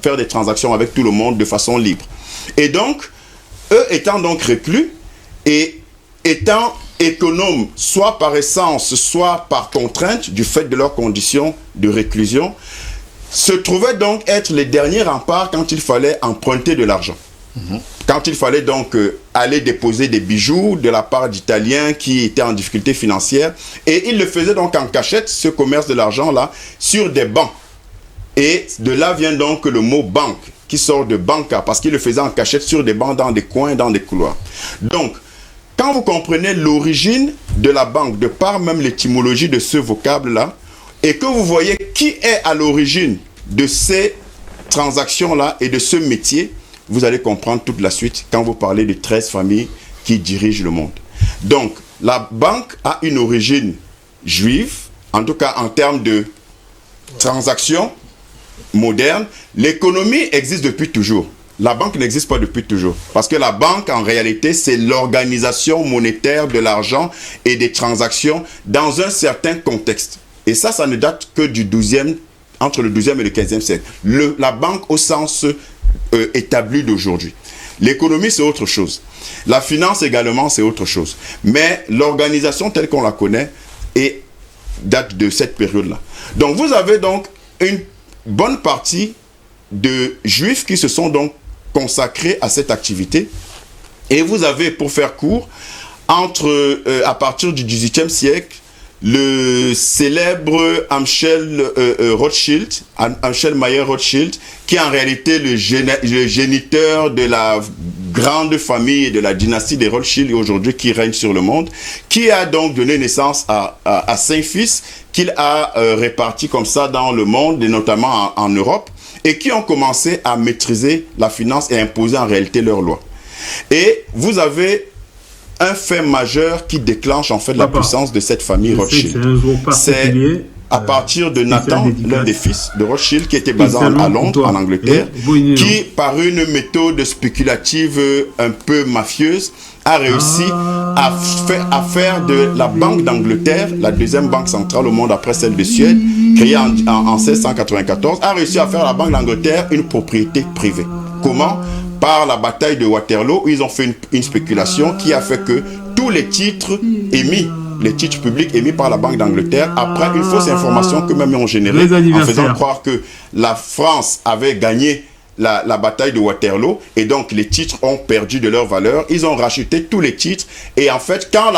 faire des transactions avec tout le monde de façon libre. Et donc, eux étant donc reclus, et étant économes, soit par essence, soit par contrainte, du fait de leurs conditions de réclusion, se trouvaient donc être les derniers remparts quand il fallait emprunter de l'argent. Quand il fallait donc aller déposer des bijoux de la part d'Italiens qui étaient en difficulté financière. Et ils le faisaient donc en cachette, ce commerce de l'argent-là, sur des bancs. Et de là vient donc le mot banque, qui sort de banca, parce qu'ils le faisaient en cachette sur des bancs, dans des coins, dans des couloirs. Donc, quand vous comprenez l'origine de la banque, de par même l'étymologie de ce vocable-là, et que vous voyez qui est à l'origine de ces transactions-là et de ce métier, vous allez comprendre toute la suite quand vous parlez de 13 familles qui dirigent le monde. Donc, la banque a une origine juive, en tout cas en termes de transactions modernes. L'économie existe depuis toujours. La banque n'existe pas depuis toujours. Parce que la banque, en réalité, c'est l'organisation monétaire de l'argent et des transactions dans un certain contexte. Et ça ne date que du 12e, entre le 12e et le 15e siècle. La banque au sens établi d'aujourd'hui. L'économie, c'est autre chose. La finance également, c'est autre chose. Mais l'organisation telle qu'on la connaît date de cette période-là. Donc, vous avez donc une bonne partie de juifs qui se sont donc consacrés à cette activité. Et vous avez, pour faire court, à partir du XVIIIe siècle, le célèbre Amschel Mayer Rothschild, qui est en réalité le géniteur de la grande famille et de la dynastie des Rothschild aujourd'hui qui règne sur le monde, qui a donc donné naissance à 5 fils qu'il a répartis comme ça dans le monde et notamment en Europe, et qui ont commencé à maîtriser la finance et imposer en réalité leurs lois. Et vous avez un fait majeur qui déclenche en fait la puissance de cette famille Rothschild. C'est à partir de Nathan, l'un des fils de Rothschild, qui était basé à Londres, en Angleterre, qui, par une méthode spéculative un peu mafieuse, a réussi à faire de la Banque d'Angleterre, la deuxième banque centrale au monde après celle de Suède, créée en 1694, a réussi à faire la Banque d'Angleterre une propriété privée. Comment? Par la bataille de Waterloo, où ils ont fait une spéculation qui a fait que tous les titres émis, les titres publics émis par la Banque d'Angleterre, après une fausse information que même ont générée, en faisant croire que la France avait gagné la bataille de Waterloo, et donc les titres ont perdu de leur valeur. Ils ont racheté tous les titres, et en fait, quand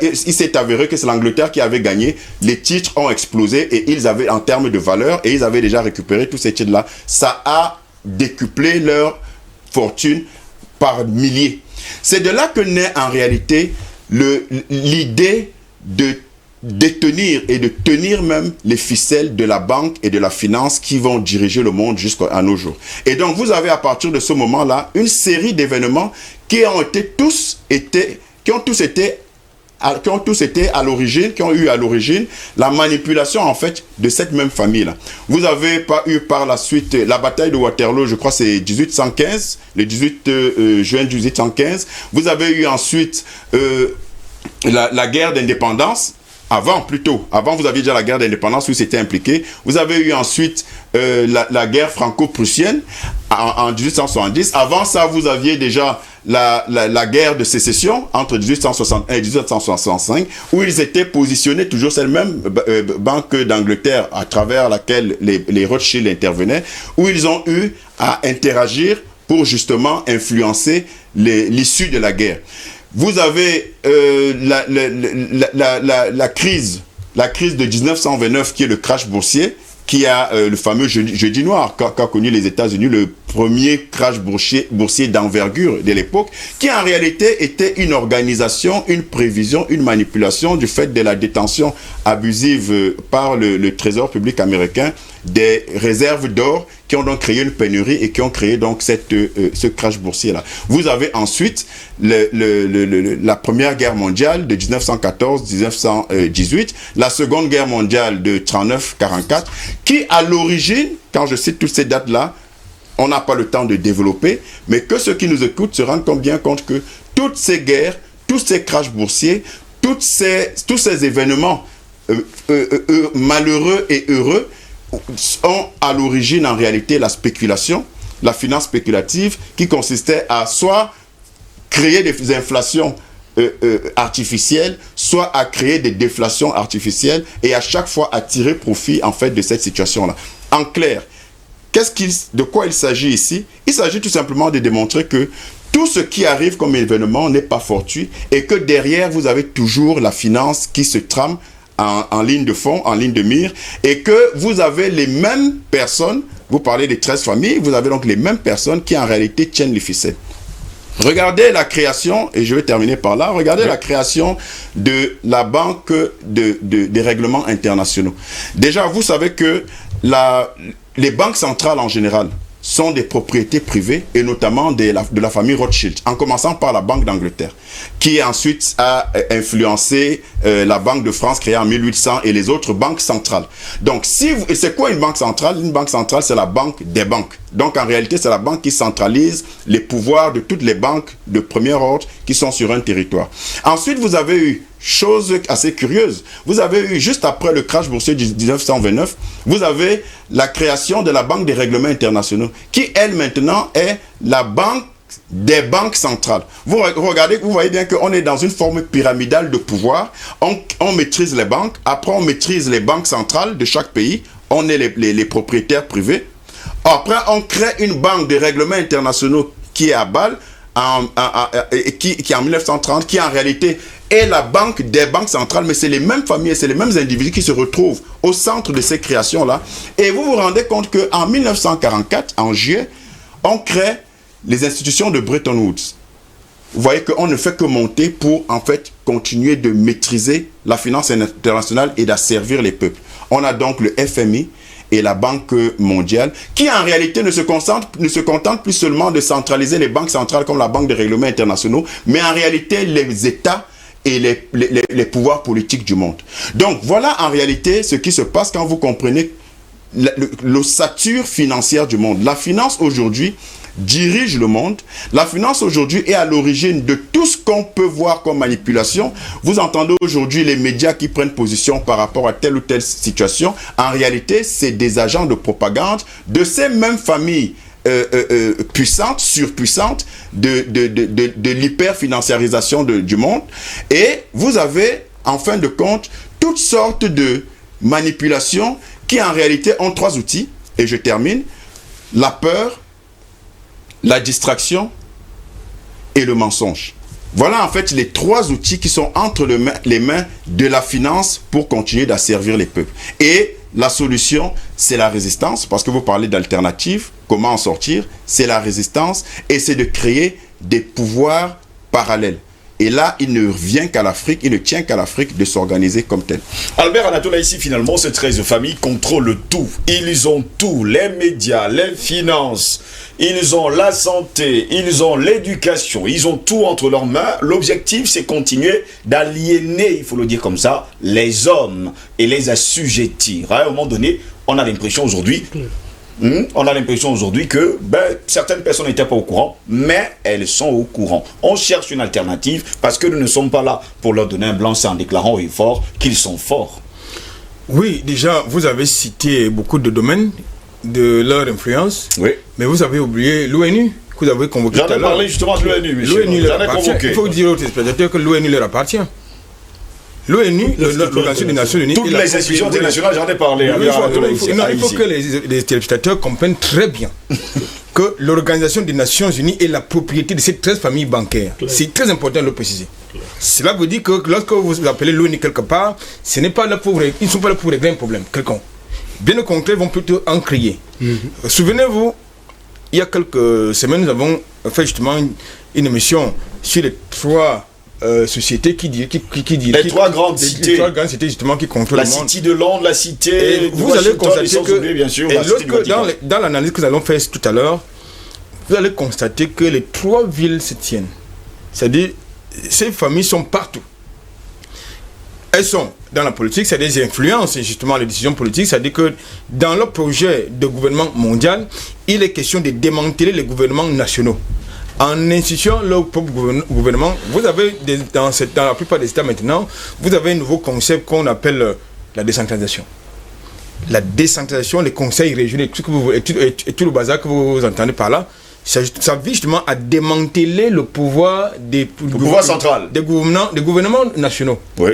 il s'est avéré que c'est l'Angleterre qui avait gagné, les titres ont explosé, et ils avaient, en termes de valeur, et ils avaient déjà récupéré tous ces titres-là. Ça a décuplé leur fortune par milliers. C'est de là que naît en réalité l'idée de détenir et de tenir même les ficelles de la banque et de la finance qui vont diriger le monde jusqu'à nos jours. Et donc vous avez à partir de ce moment-là une série d'événements qui ont tous été à l'origine, qui ont eu à l'origine la manipulation en fait de cette même famille-là. Vous avez pas eu par la suite la bataille de Waterloo, je crois c'est 1815, le 18 juin 1815. Vous avez eu ensuite la guerre d'indépendance. Avant vous aviez déjà la guerre d'indépendance où c'était impliqué. Vous avez eu ensuite la guerre franco-prussienne en 1870. Avant ça, vous aviez déjà la guerre de sécession entre 1861 et 1865, où ils étaient positionnés, toujours cette même banque d'Angleterre à travers laquelle les Rothschild intervenaient, où ils ont eu à interagir pour justement influencer l'issue de la guerre. Vous avez la crise de 1929 qui est le crash boursier, qui a le fameux jeudi noir qu'a connu les États-Unis, le premier crash boursier d'envergure de l'époque, qui en réalité était une organisation, une prévision, une manipulation du fait de la détention abusive par le Trésor public américain des réserves d'or qui ont donc créé une pénurie et qui ont créé donc ce crash boursier-là. Vous avez ensuite la Première Guerre mondiale de 1914-1918, la Seconde Guerre mondiale de 1939-1944, qui à l'origine, quand je cite toutes ces dates-là, on n'a pas le temps de développer, mais que ceux qui nous écoutent se rendent bien compte que toutes ces guerres, tous ces crashs boursiers, tous ces événements malheureux et heureux ont à l'origine en réalité la spéculation, la finance spéculative qui consistait à soit créer des inflations artificielles, soit à créer des déflations artificielles et à chaque fois à tirer profit en fait de cette situation-là. En clair, de quoi il s'agit ici? Il s'agit tout simplement de démontrer que tout ce qui arrive comme événement n'est pas fortuit et que derrière vous avez toujours la finance qui se trame en ligne de fond, en ligne de mire, et que vous avez les mêmes personnes, vous parlez des 13 familles, vous avez donc les mêmes personnes qui en réalité tiennent les ficelles. Regardez la création, et je vais terminer par là, regardez la création de la Banque des règlements internationaux. Déjà, vous savez que les banques centrales en général sont des propriétés privées et notamment de la famille Rothschild, en commençant par la Banque d'Angleterre, qui ensuite a influencé la Banque de France créée en 1800 et les autres banques centrales. Donc, c'est quoi une banque centrale? Une banque centrale, c'est la banque des banques. Donc, en réalité, c'est la banque qui centralise les pouvoirs de toutes les banques de premier ordre qui sont sur un territoire. Ensuite, vous avez eu, chose assez curieuse, vous avez eu, juste après le crash boursier de 1929, vous avez la création de la Banque des règlements internationaux, qui, elle, maintenant, est la banque des banques centrales. Vous regardez, vous voyez bien qu'on est dans une forme pyramidale de pouvoir. On maîtrise les banques, après on maîtrise les banques centrales de chaque pays, on est les propriétaires privés. Après, on crée une banque des règlements internationaux qui est à Bâle, qui en 1930, qui en réalité est la banque des banques centrales, mais c'est les mêmes familles, c'est les mêmes individus qui se retrouvent au centre de ces créations-là. Et vous vous rendez compte qu'en 1944, en juillet, on crée les institutions de Bretton Woods. Vous voyez qu'on ne fait que monter pour en fait continuer de maîtriser la finance internationale et d'asservir les peuples. On a donc le FMI et la Banque mondiale, qui en réalité ne se contentent plus seulement de centraliser les banques centrales comme la Banque des règlements internationaux, mais en réalité les États et les pouvoirs politiques du monde. Donc voilà en réalité ce qui se passe quand vous comprenez l'ossature financière du monde. La finance aujourd'hui dirige le monde. La finance aujourd'hui est à l'origine de tout ce qu'on peut voir comme manipulation. Vous entendez aujourd'hui les médias qui prennent position par rapport à telle ou telle situation. En réalité, c'est des agents de propagande de ces mêmes familles puissantes, surpuissantes de l'hyperfinanciarisation du monde. Et vous avez, en fin de compte, toutes sortes de manipulations qui en réalité ont trois outils. Et je termine. La peur, la distraction et le mensonge. Voilà en fait les trois outils qui sont entre les mains de la finance pour continuer d'asservir les peuples. Et la solution, c'est la résistance, parce que vous parlez d'alternative. Comment en sortir? C'est la résistance et c'est de créer des pouvoirs parallèles. Et là, il ne revient qu'à l'Afrique, il ne tient qu'à l'Afrique de s'organiser comme tel. Albert Anatola, ici, finalement, ces 13 familles contrôlent tout. Ils ont tout, les médias, les finances, ils ont la santé, ils ont l'éducation, ils ont tout entre leurs mains. L'objectif, c'est continuer d'aliéner, il faut le dire comme ça, les hommes et les assujettir. À un moment donné, on a l'impression aujourd'hui On a l'impression aujourd'hui que certaines personnes n'étaient pas au courant, mais elles sont au courant. On cherche une alternative parce que nous ne sommes pas là pour leur donner un blanc-seing en déclarant haut et fort qu'ils sont forts. Oui, déjà, vous avez cité beaucoup de domaines de leur influence, Oui. mais vous avez oublié l'ONU que vous avez convoqué tout à J'en ai l'heure. parlé justement de l'ONU, monsieur. L'ONU leur J'en ai appartient. convoqué. Il faut dire aux téléspectateurs que l'ONU leur appartient. L'ONU, l'Organisation des Nations Unies... Toutes les institutions internationales, j'en ai parlé. Il faut que les téléspectateurs comprennent très bien que l'Organisation des Nations Unies est la propriété de ces 13 familles bancaires. C'est très important de le préciser. Cela veut dire que lorsque vous appelez l'ONU quelque part, ce n'est pas là pour, ils ne sont pas là pour régler un problème quelconque. Bien au contraire, ils vont plutôt en créer. Souvenez-vous, il y a quelques semaines, nous avons fait justement une émission sur les 3 sociétés les 3 grandes cités. Les 3 grandes cités justement qui contrôlent la le monde. City de Londres, la cité Et de vous allez Washington, constater sans que oublier, bien sûr, et la cité du Vatican. dans l'analyse que nous allons faire tout à l'heure, vous allez constater que les 3 villes se tiennent. C'est-à-dire, ces familles sont partout. Elles sont dans la politique, c'est des influences justement les décisions politiques, c'est-à-dire que dans le projet de gouvernement mondial, il est question de démanteler les gouvernements nationaux. En instituant leur propre gouvernement, vous avez dans la plupart des États maintenant, vous avez un nouveau concept qu'on appelle la décentralisation. La décentralisation, les conseils régionaux, et tout le bazar que vous entendez par là, ça vise justement à démanteler le pouvoir central des gouvernements nationaux. Oui.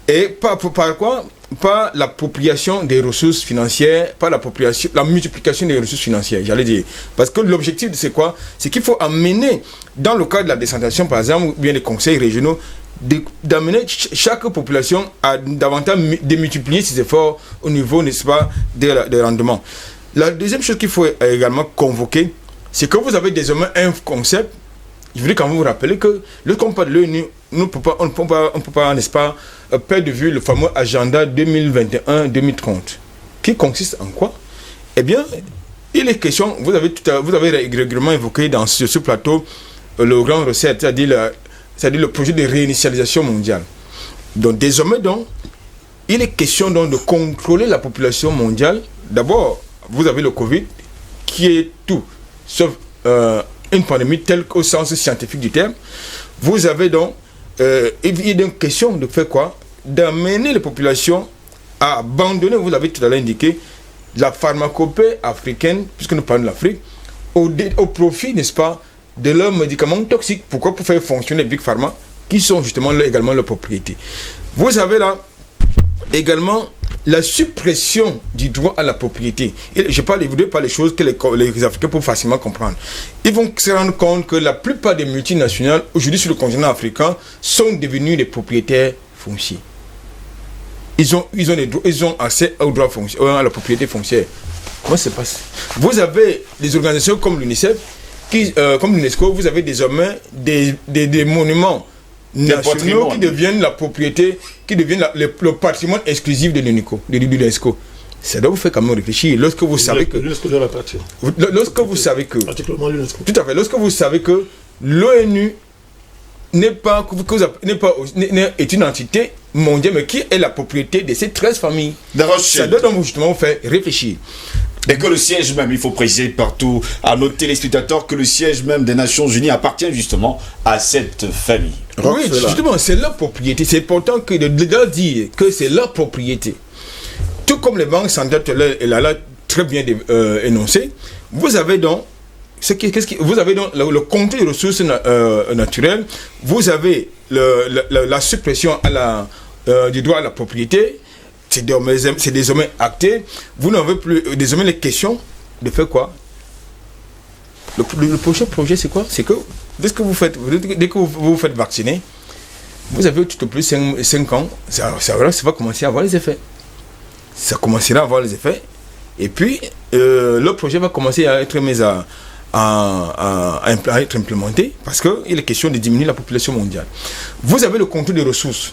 Et par quoi? Par l'appropriation des ressources financières, par la multiplication des ressources financières, j'allais dire. Parce que l'objectif, c'est quoi? C'est qu'il faut amener, dans le cadre de la décentralisation, par exemple, ou bien les conseils régionaux, d'amener chaque population à davantage démultiplier ses efforts au niveau, n'est-ce pas, des rendements. La deuxième chose qu'il faut également convoquer, c'est que vous avez désormais un concept. Je voudrais quand même vous rappeler que lorsqu'on parle de l'ONU, on ne peut pas, n'est-ce pas, perdre de vue le fameux agenda 2021-2030, qui consiste en quoi? Eh bien, il est question, vous avez régulièrement évoqué dans ce plateau le grand recette, c'est-à-dire le projet de réinitialisation mondiale. Donc désormais, il est question donc de contrôler la population mondiale. D'abord, vous avez le Covid, qui est tout, sauf une pandémie telle qu'au sens scientifique du terme. Vous avez donc, il est donc question de faire quoi? D'amener les populations à abandonner, vous l'avez tout à l'heure indiqué, la pharmacopée africaine, puisque nous parlons de l'Afrique, au profit, n'est-ce pas, de leurs médicaments toxiques. Pourquoi? Pour faire fonctionner les Big Pharma, qui sont justement également leur propriété. Vous avez là également la suppression du droit à la propriété. Et je voudrais pas les choses que les Africains peuvent facilement comprendre. Ils vont se rendre compte que la plupart des multinationales, aujourd'hui sur le continent africain, sont devenus des propriétaires fonciers. Ils ont accès au droit foncier, à la propriété foncière. Comment ça se passe? Vous avez des organisations comme l'UNICEF, comme l'UNESCO, vous avez désormais des monuments nationaux qui deviennent la propriété, qui deviennent le patrimoine exclusif de l'UNESCO. Ça doit vous faire quand même réfléchir. Lorsque vous savez que... L'UNESCO doit l'appartenir. Lorsque vous savez que... Particulièrement l'UNESCO. Tout à fait. Lorsque vous savez que l'ONU est une entité mondiale, mais qui est la propriété de ces 13 familles. Ça doit donc justement vous faire réfléchir. Et que le siège même, il faut préciser partout à nos téléspectateurs que le siège même des Nations Unies appartient justement à cette famille. Oui, justement, c'est leur propriété. C'est important de leur dire que c'est leur propriété. Tout comme les banques centrales, elle a très bien énoncé, vous avez donc vous avez donc le contrôle des ressources naturelles, vous avez la suppression du droit à la propriété. C'est désormais acté. Vous n'avez plus désormais les questions de faire quoi? Le prochain projet, c'est quoi? C'est que dès que vous vous faites vacciner, vous avez tout au plus 5 ans, ça va commencer à avoir les effets. Ça commencera à avoir les effets. Et puis, le projet va commencer à être mis à être implémenté parce qu'il est question de diminuer la population mondiale. Vous avez le contrôle des ressources.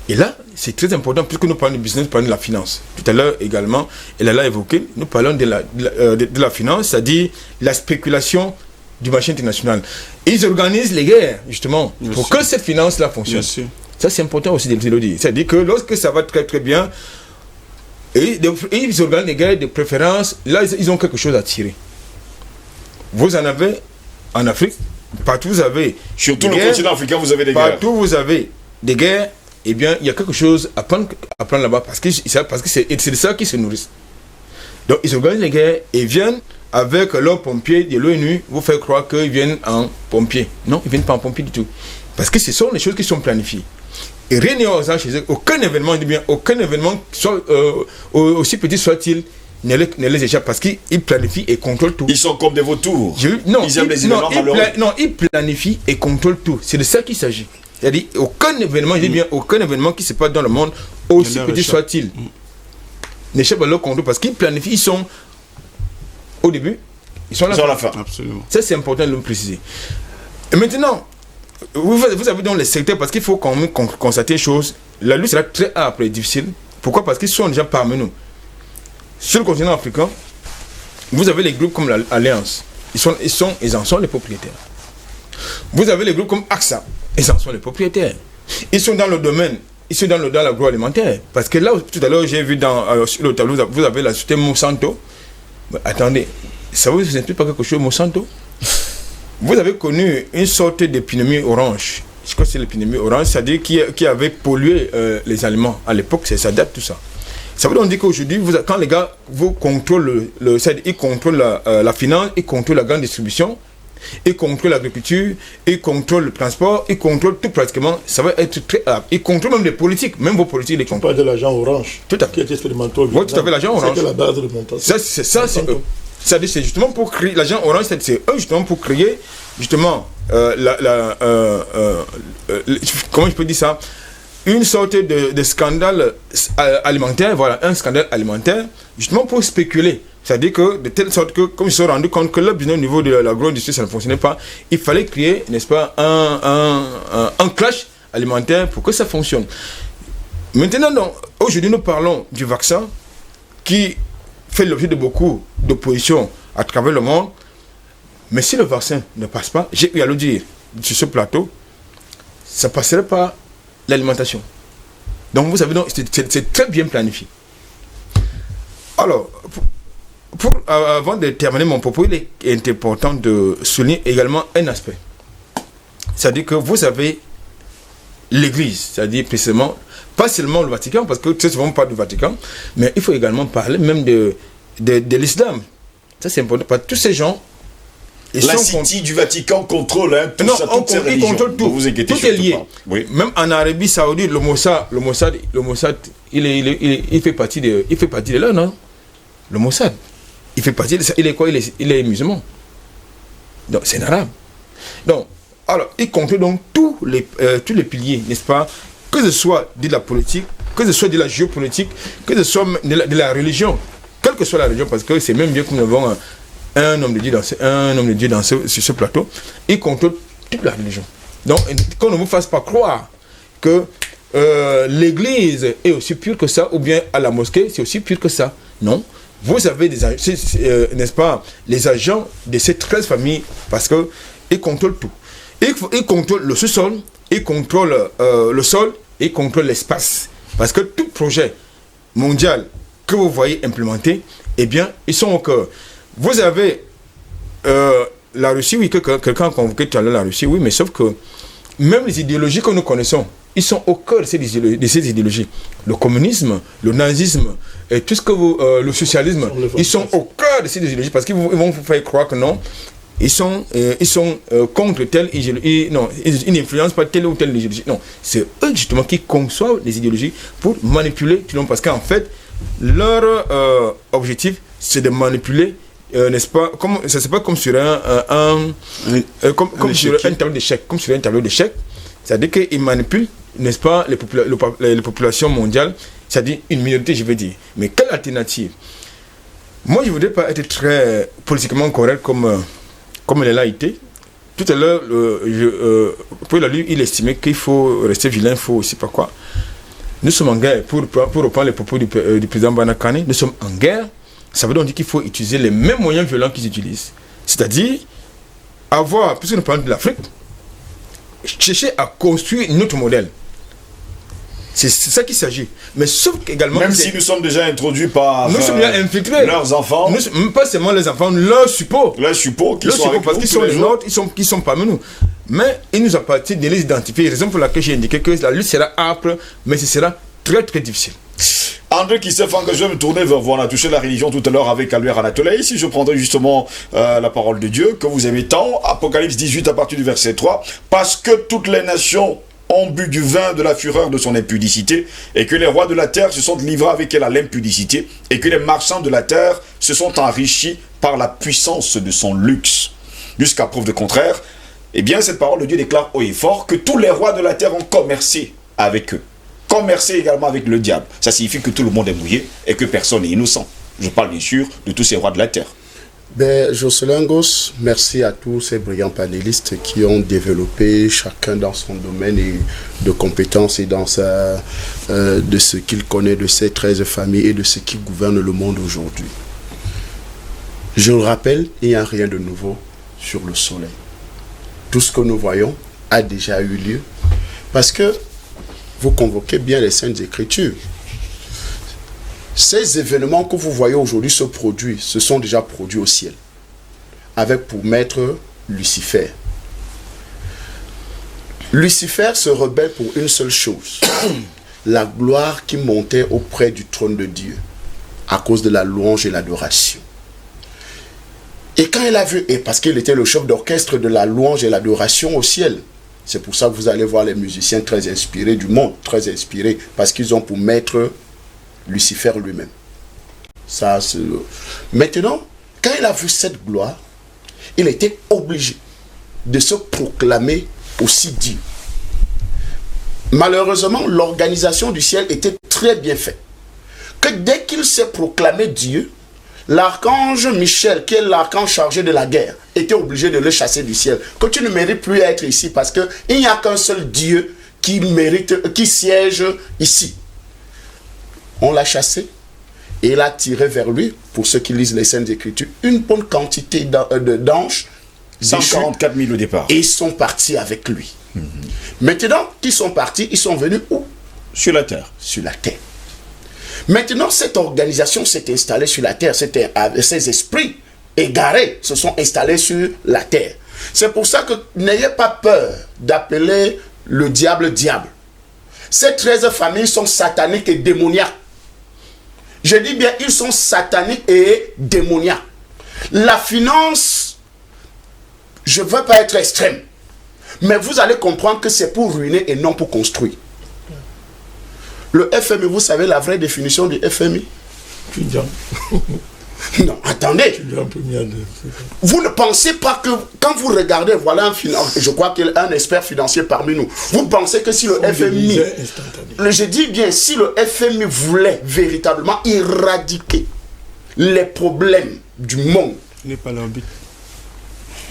Et là, c'est très important puisque nous parlons du business, nous parlons de la finance. Tout à l'heure également, elle l'a évoqué, nous parlons de la finance, c'est-à-dire la spéculation du marché international. Ils organisent les guerres, justement, pour que cette finance-là fonctionne. Ça, c'est important aussi de le dire. C'est-à-dire que lorsque ça va très très bien, Et ils organisent des guerres de préférence. Là, ils ont quelque chose à tirer. Vous en avez en Afrique. Partout vous avez. Sur tout le continent africain, vous avez des guerres. Partout vous avez des guerres. Eh bien, il y a quelque chose à prendre là-bas parce que c'est de ça qu'ils se nourrissent. Donc, ils organisent les guerres et viennent avec leurs pompiers de l'ONU vous faire croire qu'ils viennent en pompiers. Non, ils ne viennent pas en pompiers du tout. Parce que ce sont les choses qui sont planifiées. Et rien n'est au hasard chez eux. Aucun événement, aussi petit soit-il, ne les échappe parce qu'ils planifient et contrôlent tout. Ils sont comme des vautours. Ils aiment les événements malheureux. Ils planifient et contrôlent tout. C'est de ça qu'il s'agit. C'est-à-dire, aucun événement, aucun événement qui se passe dans le monde, aussi petit soit-il, n'échappe à leur contrôle parce qu'ils planifient, ils sont au début, ils sont à la fin. Absolument. Ça, c'est important de le préciser. Et maintenant, vous avez dans les secteurs, parce qu'il faut quand même constater une chose, la lutte sera très âpre et difficile. Pourquoi? Parce qu'ils sont déjà parmi nous. Sur le continent africain, vous avez les groupes comme l'Alliance. Ils en sont les propriétaires. Vous avez les groupes comme AXA. Ils en sont les propriétaires. Ils sont dans le domaine, ils sont dans l'agroalimentaire. Parce que là, tout à l'heure, j'ai vu sur le tableau, vous avez la société Monsanto. Mais attendez, ça vous inspire pas quelque chose, Monsanto? Vous avez connu une sorte d'épidémie orange. Je crois que c'est l'épidémie orange, c'est-à-dire qui avait pollué les aliments. À l'époque, ça date tout ça. Ça veut donc dire qu'aujourd'hui, quand les gars vous contrôlent, ils contrôlent la finance, ils contrôlent la grande distribution, ils contrôlent l'agriculture, ils contrôlent le transport, ils contrôlent tout pratiquement. Ça va être très grave. Ils contrôlent même les politiques, même vos politiques les contrôlent. Tu parles de l'agent orange. Tout à fait. Qui est expérimental. Oui, tout à fait, l'agent orange. C'est la base de montage. C'est eux. C'est justement pour créer, l'agent orange, c'est eux justement pour créer, justement, comment je peux dire ça? Une sorte de scandale alimentaire, voilà, un scandale alimentaire, justement pour spéculer. C'est-à-dire que, de telle sorte que, comme ils se sont rendus compte que le business au niveau de l'agro-industrie, ça ne fonctionnait pas, il fallait créer, n'est-ce pas, un clash alimentaire pour que ça fonctionne. Maintenant, donc, aujourd'hui, nous parlons du vaccin qui fait l'objet de beaucoup d'opposition à travers le monde. Mais si le vaccin ne passe pas, j'ai eu à le dire sur ce plateau, ça ne passerait pas l'alimentation. Donc, vous savez, c'est très bien planifié. Alors, avant de terminer mon propos, il est important de souligner également un aspect. C'est-à-dire que vous avez l'Église, c'est-à-dire précisément, pas seulement le Vatican, parce que très souvent on parle du Vatican, mais il faut également parler même de l'islam. Ça c'est important, parce que tous ces gens... La City du Vatican contrôle toutes ces religions. Contrôle tout. Vous inquiétez tout est lié. Oui. Même en Arabie Saoudite, le Mossad, il fait partie de là, non? Le Mossad. Il fait partie de ça. Il est quoi? Il est musulman. Donc c'est un arabe. Donc, alors, il contrôle donc tous les piliers, n'est-ce pas? Que ce soit de la politique, que ce soit de la géopolitique, que ce soit de la religion, quelle que soit la religion, parce que c'est même bien que nous avons un homme de Dieu sur ce plateau, il contrôle toute la religion. Donc, qu'on ne vous fasse pas croire que l'église est aussi pure que ça, ou bien à la mosquée, c'est aussi pure que ça. Non. Vous avez n'est-ce pas, les agents de ces 13 familles, parce qu'ils contrôlent tout. Ils contrôlent le sous-sol, ils contrôlent le sol, ils contrôlent l'espace. Parce que tout projet mondial que vous voyez implémenté, eh bien, ils sont au cœur. Vous avez la Russie, oui, que quelqu'un a convoqué tout à l'heure la Russie, oui, mais sauf que même les idéologies que nous connaissons, ils sont au cœur de ces idéologies. Le communisme, le nazisme, et tout ce que le socialisme, ils sont au cœur de ces idéologies parce qu'ils vont vous faire croire que non, ils sont contre telle idéologie, non, ils n'influencent pas telle ou telle idéologie. Non, c'est eux justement qui conçoivent les idéologies pour manipuler tout le monde parce qu'en fait, leur objectif, c'est de manipuler. N'est-ce pas, c'est pas comme sur un tableau d'échecs, comme sur un tableau d'échecs, c'est-à-dire qu'ils manipulent, n'est-ce pas, les populations mondiales, c'est-à-dire une minorité, je veux dire. Mais quelle alternative? Moi, je ne voudrais pas être très politiquement correct comme elle a été. Tout à l'heure, pour la lui, il estimait qu'il faut rester vilain, il faut aussi pas quoi. Nous sommes en guerre, pour reprendre les propos du président Banakane, nous sommes en guerre. Ça veut donc dire qu'il faut utiliser les mêmes moyens violents qu'ils utilisent. C'est-à-dire, puisque nous parlons de l'Afrique, chercher à construire notre modèle. C'est ça qu'il s'agit. Mais sauf qu'également... Même si nous sommes déjà introduits par nous sommes bien infiltrés. Leurs enfants. Pas seulement les enfants, leurs suppôts. Leurs suppôts qui sont avec parce nous qu'ils sont les nôtres, qui sont parmi nous. Mais il nous appartient de les identifier. Raison pour laquelle j'ai indiqué que la lutte sera âpre, mais ce sera très très difficile. André Kisefanga, je vais me tourner vers vous. On a touché la religion tout à l'heure avec Albert Anatolaï. Ici, je prendrai justement la parole de Dieu que vous aimez tant. Apocalypse 18 à partir du verset 3. Parce que toutes les nations ont bu du vin de la fureur de son impudicité, et que les rois de la terre se sont livrés avec elle à l'impudicité, et que les marchands de la terre se sont enrichis par la puissance de son luxe. Jusqu'à preuve de contraire, eh bien, cette parole de Dieu déclare haut et fort que tous les rois de la terre ont commercé avec eux. Commercer également avec le diable. Ça signifie que tout le monde est mouillé et que personne n'est innocent. Je parle bien sûr de tous ces rois de la terre. Ben, Jocelyn Goss, merci à tous ces brillants panélistes qui ont développé chacun dans son domaine et de compétences et dans de ce qu'il connaît de ces 13 familles et de ce qui gouverne le monde aujourd'hui. Je le rappelle, il n'y a rien de nouveau sur le soleil. Tout ce que nous voyons a déjà eu lieu parce que vous convoquez bien les Saintes Écritures. Ces événements que vous voyez aujourd'hui se sont déjà produits au ciel, avec pour maître Lucifer. Lucifer se rebelle pour une seule chose, la gloire qui montait auprès du trône de Dieu, à cause de la louange et l'adoration. Et quand il a vu, et parce qu'il était le chef d'orchestre de la louange et l'adoration au ciel, c'est pour ça que vous allez voir les musiciens très inspirés du monde, très inspirés, parce qu'ils ont pour maître Lucifer lui-même. Maintenant, quand il a vu cette gloire, il était obligé de se proclamer aussi Dieu. Malheureusement, l'organisation du ciel était très bien faite. Que dès qu'il s'est proclamé Dieu, l'archange Michel, qui est l'archange chargé de la guerre, était obligé de le chasser du ciel. Que tu ne mérites plus être ici parce qu'il n'y a qu'un seul Dieu qui siège ici. On l'a chassé et il a tiré vers lui, pour ceux qui lisent les Saintes Écritures, une bonne quantité d'anges. 144 000 au départ. Et ils sont partis avec lui. Maintenant qu'ils sont partis, ils sont venus où? Sur la terre. Sur la terre. Maintenant, cette organisation s'est installée sur la terre. Ces esprits égarés se sont installés sur la terre. C'est pour ça que n'ayez pas peur d'appeler le diable diable. Ces 13 familles sont sataniques et démoniaques. Je dis bien, ils sont sataniques et démoniaques. La finance, je ne veux pas être extrême, mais vous allez comprendre que c'est pour ruiner et non pour construire. Le FMI, vous savez la vraie définition du FMI? Non, attendez. Vous ne pensez pas que, quand vous regardez, voilà je crois qu'il y a un expert financier parmi nous. Vous pensez que si le FMI, je dis bien, si le FMI voulait véritablement éradiquer les problèmes du monde, Ce n'est pas leur but.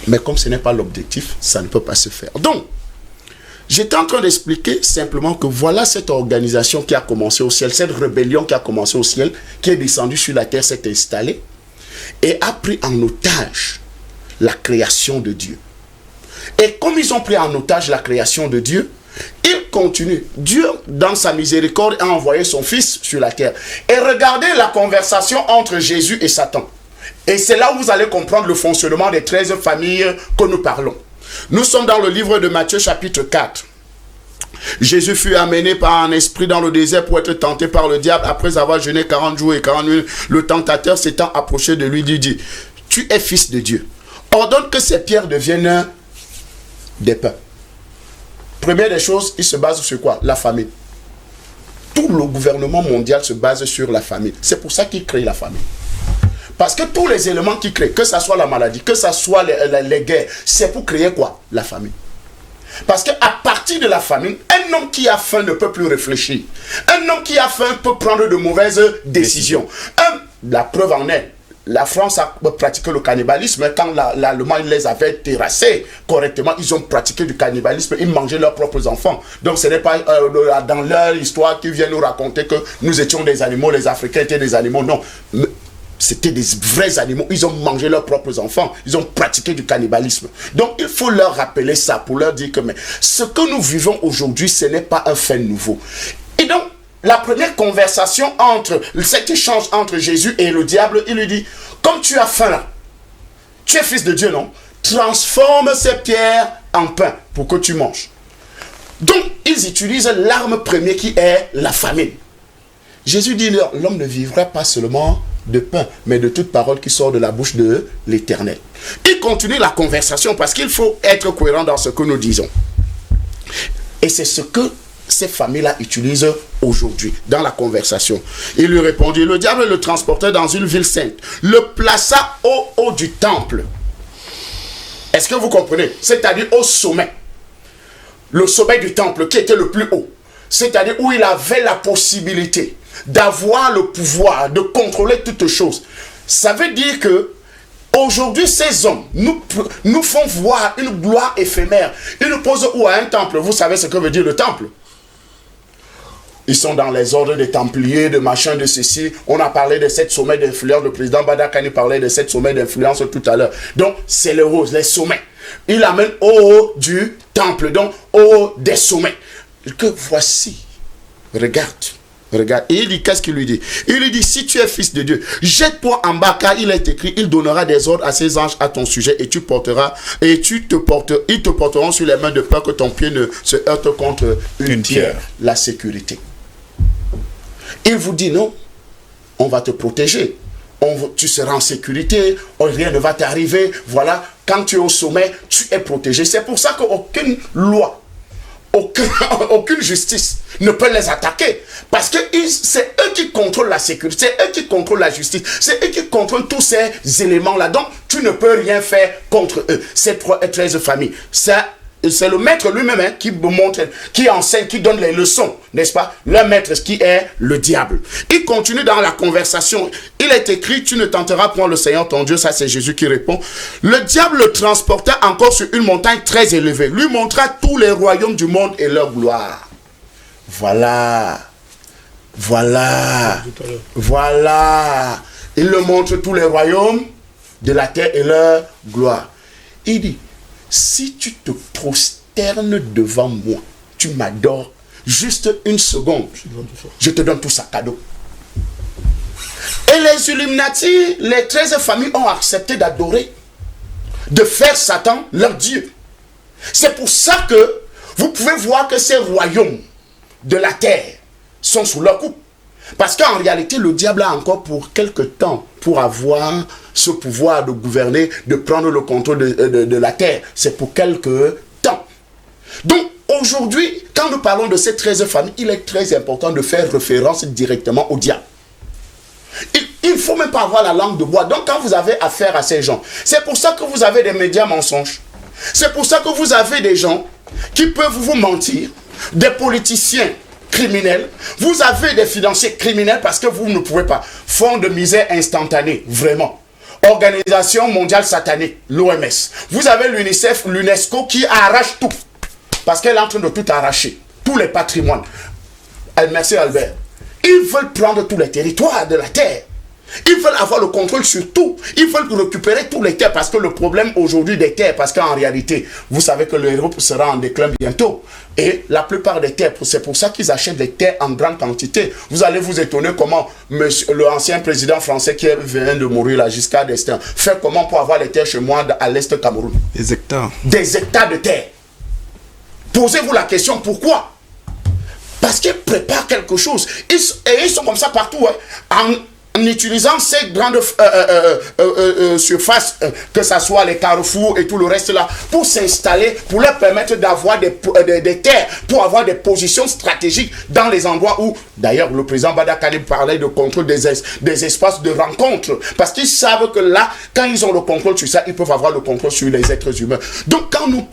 Mais comme ce n'est pas l'objectif, ça ne peut pas se faire. Donc, j'étais en train d'expliquer simplement que voilà cette organisation qui a commencé au ciel, cette rébellion qui a commencé au ciel, qui est descendue sur la terre, s'est installée et a pris en otage la création de Dieu. Et comme ils ont pris en otage la création de Dieu, ils continuent. Dieu, dans sa miséricorde, a envoyé son Fils sur la terre. Et regardez la conversation entre Jésus et Satan. Et c'est là où vous allez comprendre le fonctionnement des 13 familles que nous parlons. Nous sommes dans le livre de Matthieu chapitre 4. Jésus fut amené par un esprit dans le désert pour être tenté par le diable. Après avoir jeûné 40 jours et 40 nuits, le tentateur s'étant approché de lui, lui dit: tu es fils de Dieu. Ordonne que ces pierres deviennent des pains. Première des choses, il se base sur quoi? La famine. Tout le gouvernement mondial se base sur la famine. C'est pour ça qu'il crée la famine. Parce que tous les éléments qui créent, que ce soit la maladie, que ce soit les guerres, c'est pour créer quoi? La famine. Parce qu'à partir de la famine, un homme qui a faim ne peut plus réfléchir. Un homme qui a faim peut prendre de mauvaises décisions. La preuve en est, la France a pratiqué le cannibalisme. Quand l'Allemagne les avait terrassés correctement, ils ont pratiqué du cannibalisme. Ils mangeaient leurs propres enfants. Donc ce n'est pas dans leur histoire qu'ils viennent nous raconter que nous étions des animaux, les Africains étaient des animaux. Non. C'était des vrais animaux. Ils ont mangé leurs propres enfants. Ils ont pratiqué du cannibalisme. Donc, il faut leur rappeler ça pour leur dire que mais, ce que nous vivons aujourd'hui, ce n'est pas un fait nouveau. Et donc, la première conversation cet échange entre Jésus et le diable, il lui dit, comme tu as faim là, tu es fils de Dieu, non? Transforme ces pierres en pain pour que tu manges. Donc, ils utilisent l'arme première qui est la famine. Jésus dit, l'homme ne vivra pas seulement de pain, mais de toute parole qui sort de la bouche de l'Éternel. Il continue la conversation parce qu'il faut être cohérent dans ce que nous disons. Et c'est ce que ces familles-là utilisent aujourd'hui dans la conversation. Il lui répondit, le diable le transportait dans une ville sainte, le plaça au haut du temple. Est-ce que vous comprenez? C'est-à-dire au sommet. Le sommet du temple qui était le plus haut. C'est-à-dire où il avait la possibilité d'avoir le pouvoir de contrôler toutes choses. Ça veut dire que aujourd'hui, ces hommes nous font voir une gloire éphémère. Ils nous posent où à un temple? Vous savez ce que veut dire le temple? Ils sont dans les ordres des Templiers, de machin, de ceci. On a parlé de 7 sommets d'influence. Le président Badakani parlait de 7 sommets d'influence tout à l'heure. Donc, c'est le rose, les sommets. Il amène au haut du temple, donc au haut des sommets. Que voici, regarde. Et il dit, qu'est-ce qu'il lui dit? Il lui dit, si tu es fils de Dieu, jette-toi en bas, car il est écrit, il donnera des ordres à ses anges à ton sujet, et ils te porteront sur les mains de peur que ton pied ne se heurte contre une pierre. La sécurité. Il vous dit, non, on va te protéger. Tu seras en sécurité, rien ne va t'arriver. Voilà, quand tu es au sommet, tu es protégé. C'est pour ça qu'aucune loi, aucune justice ne peut les attaquer. Parce que c'est eux qui contrôlent la sécurité, c'est eux qui contrôlent la justice, c'est eux qui contrôlent tous ces éléments-là. Donc, tu ne peux rien faire contre eux. Ces 13 familles. C'est le maître lui-même qui montre, qui enseigne, qui donne les leçons, n'est-ce pas? Le maître qui est le diable. Il continue dans la conversation. Il est écrit, tu ne tenteras point le Seigneur ton Dieu. Ça, c'est Jésus qui répond. Le diable le transporta encore sur une montagne très élevée. Lui montra tous les royaumes du monde et leur gloire. Voilà. Il le montre tous les royaumes de la terre et leur gloire. Il dit, si tu te prosternes devant moi, tu m'adores, juste une seconde, je te donne tout ça cadeau. Et les Illuminati, les 13 familles ont accepté d'adorer, de faire Satan leur Dieu. C'est pour ça que vous pouvez voir que ces royaumes de la terre sont sous leur coupe. Parce qu'en réalité, le diable a encore pour quelque temps pour avoir ce pouvoir de gouverner, de prendre le contrôle de la terre. C'est pour quelque temps. Donc, aujourd'hui, quand nous parlons de ces 13 familles, il est très important de faire référence directement au diable. Il ne faut même pas avoir la langue de bois. Donc, quand vous avez affaire à ces gens, c'est pour ça que vous avez des médias mensonges. C'est pour ça que vous avez des gens qui peuvent vous mentir, des politiciens criminels, vous avez des financiers criminels parce que vous ne pouvez pas. Fonds de misère instantanée, vraiment. Organisation mondiale satanique, l'OMS. Vous avez l'UNICEF, l'UNESCO qui arrache tout. Parce qu'elle est en train de tout arracher. Tous les patrimoines. Merci Albert. Ils veulent prendre tous les territoires de la terre. Ils veulent avoir le contrôle sur tout. Ils veulent récupérer tous les terres parce que le problème aujourd'hui des terres, parce qu'en réalité, vous savez que l'Europe sera en déclin bientôt. Et la plupart des terres, c'est pour ça qu'ils achètent des terres en grande quantité. Vous allez vous étonner comment l'ancien président français qui vient de mourir là, Giscard d'Estaing, fait comment pour avoir les terres chez moi à l'est de Cameroun. Des hectares. Des hectares de terre. Posez-vous la question, pourquoi? Parce qu'ils préparent quelque chose. Et ils sont comme ça partout. Hein, en utilisant ces grandes surfaces, que ce soit les carrefours et tout le reste là, pour s'installer, pour leur permettre d'avoir des terres, pour avoir des positions stratégiques dans les endroits où, d'ailleurs, le président Badakani parlait de contrôle des espaces de rencontre, parce qu'ils savent que là, quand ils ont le contrôle sur ça, ils peuvent avoir le contrôle sur les êtres humains. Donc, quand nous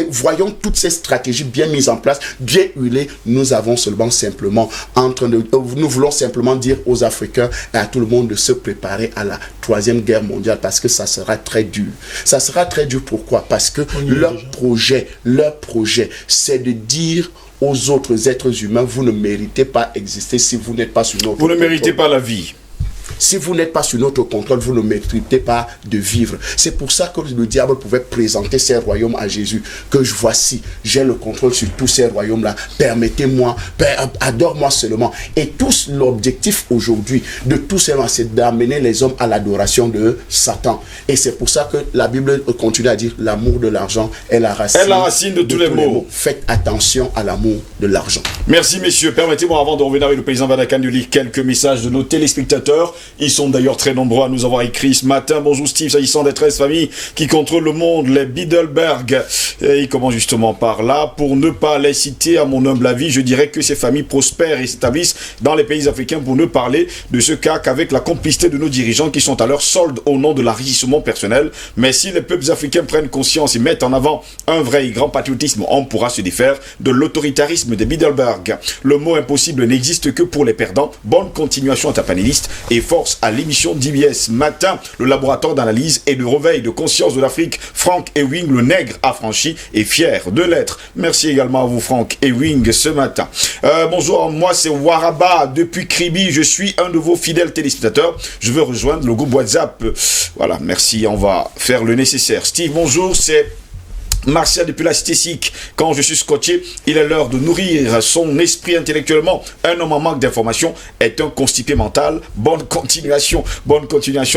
voyons toutes ces stratégies bien mises en place, bien huilées, nous voulons simplement dire aux Africains à tout le monde de se préparer à la 3e guerre mondiale parce que ça sera très dur. Ça sera très dur, pourquoi? Parce que leur projet, c'est de dire aux autres êtres humains, vous ne méritez pas exister si vous n'êtes pas sur notre Vous ne méritez pas la vie. Si vous n'êtes pas sur notre contrôle, vous ne méritez pas de vivre. C'est pour ça que le diable pouvait présenter ces royaumes à Jésus. Que voici, j'ai le contrôle sur tous ces royaumes-là. Permettez-moi, adore-moi seulement. Et tous l'objectif aujourd'hui de tout cela, c'est d'amener les hommes à l'adoration de Satan. Et c'est pour ça que la Bible continue à dire l'amour de l'argent est la racine de tous les maux. Faites attention à l'amour de l'argent. Merci messieurs. Permettez-moi avant de revenir avec le président Bandakani de lire quelques messages de nos téléspectateurs. Ils sont d'ailleurs très nombreux à nous avoir écrit ce matin. Bonjour Steve, s'agissant des 13 familles qui contrôlent le monde, les Bilderberg. Et il commence justement par là. Pour ne pas les citer à mon humble avis, je dirais que ces familles prospèrent et s'établissent dans les pays africains pour ne parler de ce cas qu'avec la complicité de nos dirigeants qui sont à leur solde au nom de l'enrichissement personnel. Mais si les peuples africains prennent conscience et mettent en avant un vrai et grand patriotisme, on pourra se défaire de l'autoritarisme des Bilderberg. Le mot impossible n'existe que pour les perdants. Bonne continuation à ta panéliste et force à l'émission d'IBS Matin. Le laboratoire d'analyse et de réveil de conscience de l'Afrique, Frank Ewing, le nègre affranchi et fier de l'être. Merci également à vous Frank Ewing ce matin. Bonjour, moi c'est Waraba depuis Kribi. Je suis un de vos fidèles téléspectateurs. Je veux rejoindre le groupe WhatsApp. Voilà, merci, on va faire le nécessaire. Steve, bonjour, c'est Martial depuis la cité sikh. Quand je suis scotché, il est l'heure de nourrir son esprit intellectuellement. Un homme en manque d'informations est un constipé mental. Bonne continuation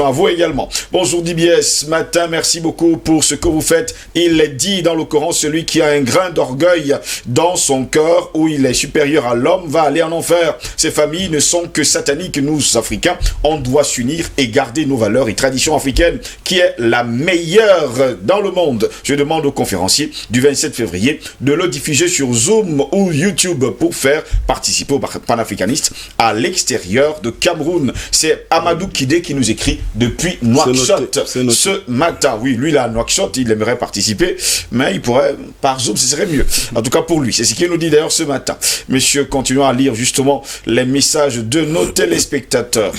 à vous également. Bonjour DBS, matin, merci beaucoup pour ce que vous faites. Il est dit dans le Coran, celui qui a un grain d'orgueil dans son cœur où il est supérieur à l'homme va aller en enfer. Ces familles ne sont que sataniques. Nous, Africains, on doit s'unir et garder nos valeurs et traditions africaines qui est la meilleure dans le monde. Je demande aux conférenciers du 27 février de le diffuser sur Zoom ou YouTube pour faire participer aux panafricanistes à l'extérieur de Cameroun. C'est Amadou Kidé qui nous écrit depuis Nouakchott ce matin. Oui, lui là à Nouakchott, il aimerait participer, mais il pourrait par Zoom, ce serait mieux. En tout cas pour lui, c'est ce qu'il nous dit d'ailleurs ce matin. Messieurs, continuons à lire justement les messages de nos téléspectateurs.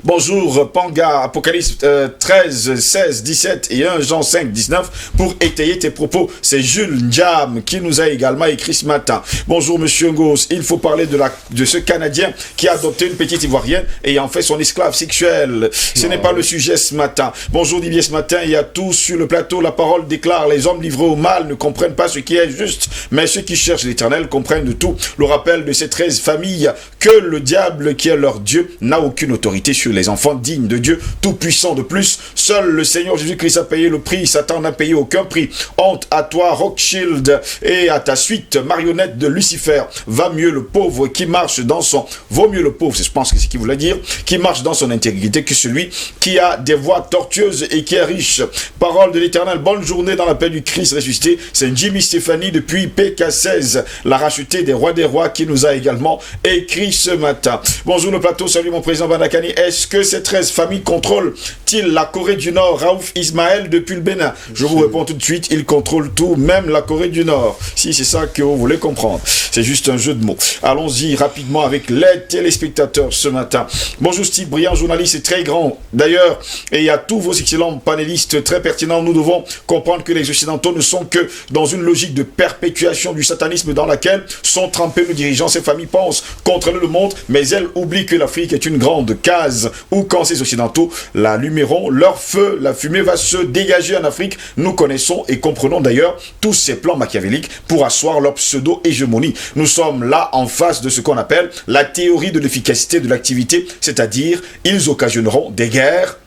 Bonjour Panga, Apocalypse 13, 16, 17 et 1 Jean 5, 19 pour étayer tes propos. C'est Jules Njam qui nous a également écrit ce matin. Bonjour Monsieur Ngos, il faut parler de ce Canadien qui a adopté une petite Ivoirienne et en fait son esclave sexuel. Ce n'est pas le sujet ce matin. Bonjour Didier, ce matin il y a tout sur le plateau. La parole déclare, les hommes livrés au mal ne comprennent pas ce qui est juste, mais ceux qui cherchent l'Éternel comprennent de tout. Le rappel de ces 13 familles que le diable qui est leur Dieu n'a aucune autorité sur les enfants dignes de Dieu tout-puissant. De plus, seul le Seigneur Jésus-Christ a payé le prix, Satan n'a payé aucun prix. Honte à toi Rothschild et à ta suite marionnette de Lucifer. Va mieux le pauvre qui marche dans son... Vaut mieux le pauvre, je pense que c'est ce qu'il voulait dire, qui marche dans son intégrité que celui qui a des voies tortueuses et qui est riche. Parole de l'Éternel, bonne journée dans la paix du Christ ressuscité. C'est Jimmy Stéphanie depuis PK16, la rachetée des rois qui nous a également écrit ce matin. Bonjour le plateau, salut mon président Bandakani. Est-ce que ces 13 familles contrôlent-ils la Corée du Nord? Raouf Ismaël depuis le Bénin. Je vous réponds tout de suite, ils contrôlent tout, même la Corée du Nord. Si c'est ça que vous voulez comprendre. C'est juste un jeu de mots. Allons-y rapidement avec les téléspectateurs ce matin. Bonjour Steve, brillant journaliste et très grand. D'ailleurs, et à tous vos excellents panélistes très pertinents, nous devons comprendre que les Occidentaux ne sont que dans une logique de perpétuation du satanisme dans laquelle sont trempés nos dirigeants. Ces familles pensent contrôler le monde, mais elles oublient que l'Afrique est une grande case où quand ces Occidentaux l'allumeront, leur feu, la fumée va se dégager en Afrique. Nous connaissons et comprenons d'ailleurs tous ces plans machiavéliques pour asseoir leur pseudo-hégémonie. Nous sommes là en face de ce qu'on appelle la théorie de l'efficacité de l'activité, c'est-à-dire ils occasionneront des guerres,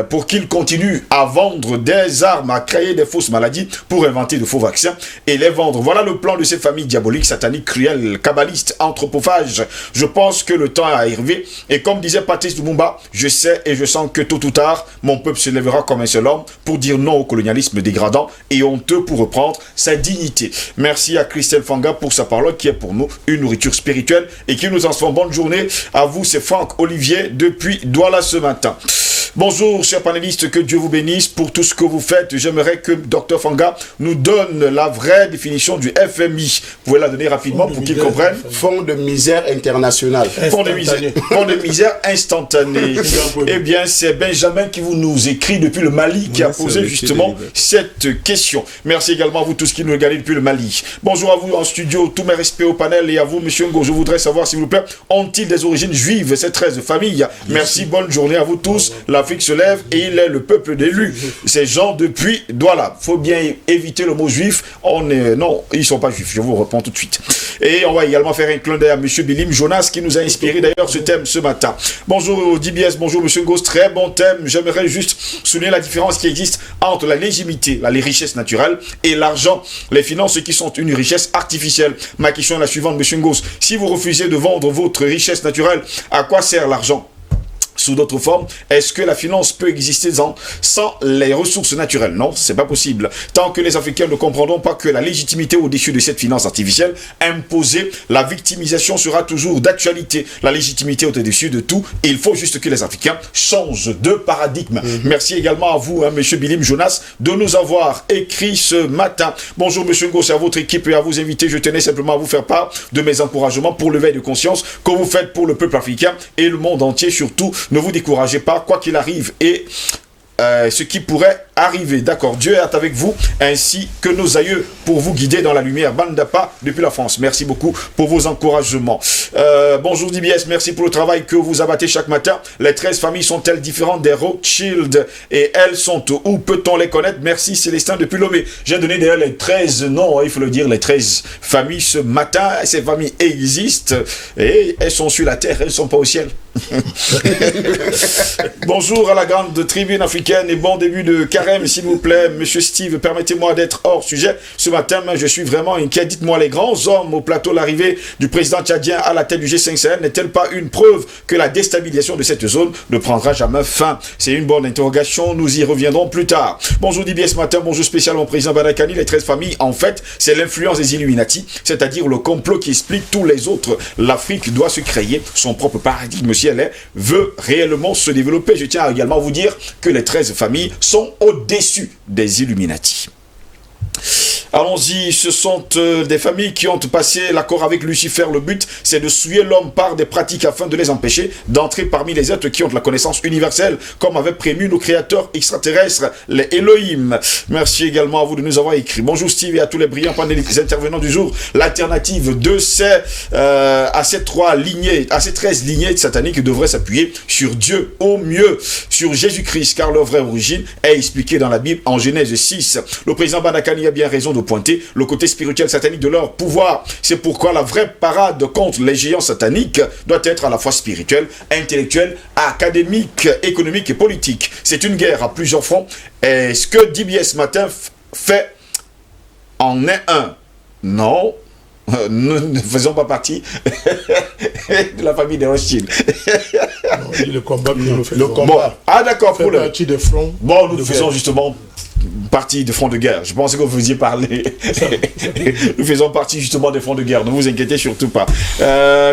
pour qu'ils continuent à vendre des armes, à créer des fausses maladies pour inventer de faux vaccins et les vendre. Voilà le plan de ces familles diaboliques, sataniques, cruelles, kabbalistes, anthropophages. Je pense que le temps est arrivé et comme disait Patrice Lumumba, je sais et je sens que tôt ou tard, mon peuple se lèvera comme un seul homme pour dire non au colonialisme dégradant et honteux pour reprendre sa dignité. Merci à Christelle Fanga pour sa parole qui est pour nous une nourriture spirituelle et qui nous transforme. Bonne journée à vous, c'est Franck Olivier depuis Douala ce matin. Bonjour, chers panélistes, que Dieu vous bénisse pour tout ce que vous faites. J'aimerais que Dr Fanga nous donne la vraie définition du FMI. Vous pouvez la donner rapidement pour qu'ils comprennent. Fonds de misère international. Fonds de misère instantané. Eh bien, c'est Benjamin qui vous nous écrit depuis le Mali qui a posé justement cette question. Merci également à vous tous qui nous regardez depuis le Mali. Bonjour à vous en studio, tous mes respects au panel et à vous, monsieur Ngo. Je voudrais savoir, s'il vous plaît, ont-ils des origines juives, ces 13 familles? Merci, bonne journée à vous tous. L'Afrique se lève et il est le peuple d'élu. Ces gens depuis Douala. Faut bien éviter le mot juif. Non, ils ne sont pas juifs. Je vous réponds tout de suite. Et on va également faire un clin d'œil à monsieur Bilim Jonas qui nous a inspiré d'ailleurs ce thème ce matin. Bonjour DBS, bonjour monsieur Ngos, très bon thème. J'aimerais juste souligner la différence qui existe entre la légitimité, les richesses naturelles et l'argent, les finances qui sont une richesse artificielle. Ma question est la suivante, monsieur Ngos. Si vous refusez de vendre votre richesse naturelle, à quoi sert l'argent? Sous d'autres formes, est-ce que la finance peut exister sans les ressources naturelles? Non, c'est pas possible. Tant que les Africains ne comprendront pas que la légitimité au-dessus de cette finance artificielle imposée, la victimisation sera toujours d'actualité. La légitimité au-dessus de tout, et il faut juste que les Africains changent de paradigme. Merci également à vous, monsieur Bilim Jonas, de nous avoir écrit ce matin. Bonjour monsieur Ngos, à votre équipe et à vos invités. Je tenais simplement à vous faire part de mes encouragements pour l'éveil de conscience que vous faites pour le peuple africain et le monde entier surtout. Ne vous découragez pas, quoi qu'il arrive, et ce qui pourrait arriver. D'accord, Dieu est avec vous, ainsi que nos aïeux, pour vous guider dans la lumière. Bandapa, depuis la France. Merci beaucoup pour vos encouragements. Bonjour DBS, merci pour le travail que vous abattez chaque matin. Les 13 familles sont-elles différentes des Rothschild et elles sont où? Peut-on les connaître? Merci Célestin depuis Lomé. J'ai donné d'ailleurs les 13 noms, il faut le dire, les 13 familles ce matin. Ces familles existent et elles sont sur la terre, elles ne sont pas au ciel. Bonjour à la grande tribune africaine et bon début de carême, s'il vous plaît. Monsieur Steve, permettez-moi d'être hors sujet. Ce matin, je suis vraiment inquiet. Dites-moi, les grands hommes au plateau, l'arrivée du président tchadien à la tête du G5 Sahel n'est-elle pas une preuve que la déstabilisation de cette zone ne prendra jamais fin? C'est une bonne interrogation, nous y reviendrons plus tard. Bonjour DBS ce matin, bonjour spécialement président Badakani. Les 13 familles, en fait, c'est l'influence des Illuminati, c'est-à-dire le complot qui explique tous les autres. L'Afrique doit se créer son propre paradigme si elle veut réellement se développer. Je tiens également à vous dire que les 13 familles sont au-dessus des Illuminati. Allons-y, ce sont des familles qui ont passé l'accord avec Lucifer. Le but, c'est de souiller l'homme par des pratiques afin de les empêcher d'entrer parmi les êtres qui ont la connaissance universelle, comme avait prévu nos créateurs extraterrestres, les Elohim. Merci également à vous de nous avoir écrit. Bonjour Steve et à tous les brillants panélistes intervenants du jour. L'alternative de à ces 13 lignées sataniques devrait s'appuyer sur Dieu, au mieux sur Jésus-Christ, car leur vraie origine est expliquée dans la Bible en Genèse 6. Le président Banakani a bien raison de pointer le côté spirituel satanique de leur pouvoir. C'est pourquoi la vraie parade contre les géants sataniques doit être à la fois spirituelle, intellectuelle, académique, économique et politique. C'est une guerre à plusieurs fronts. Et ce que DBS ce matin fait en est un. Non. Nous ne faisons pas partie de la famille des Rothschild. Le combat, nous le faisons. Le combat. Bon. Ah d'accord, pour le partie de front. Bon, nous faisons justement partie de front de guerre. Je pensais que vous faisiez parler. Nous faisons partie justement des fronts de guerre. Ne vous inquiétez surtout pas.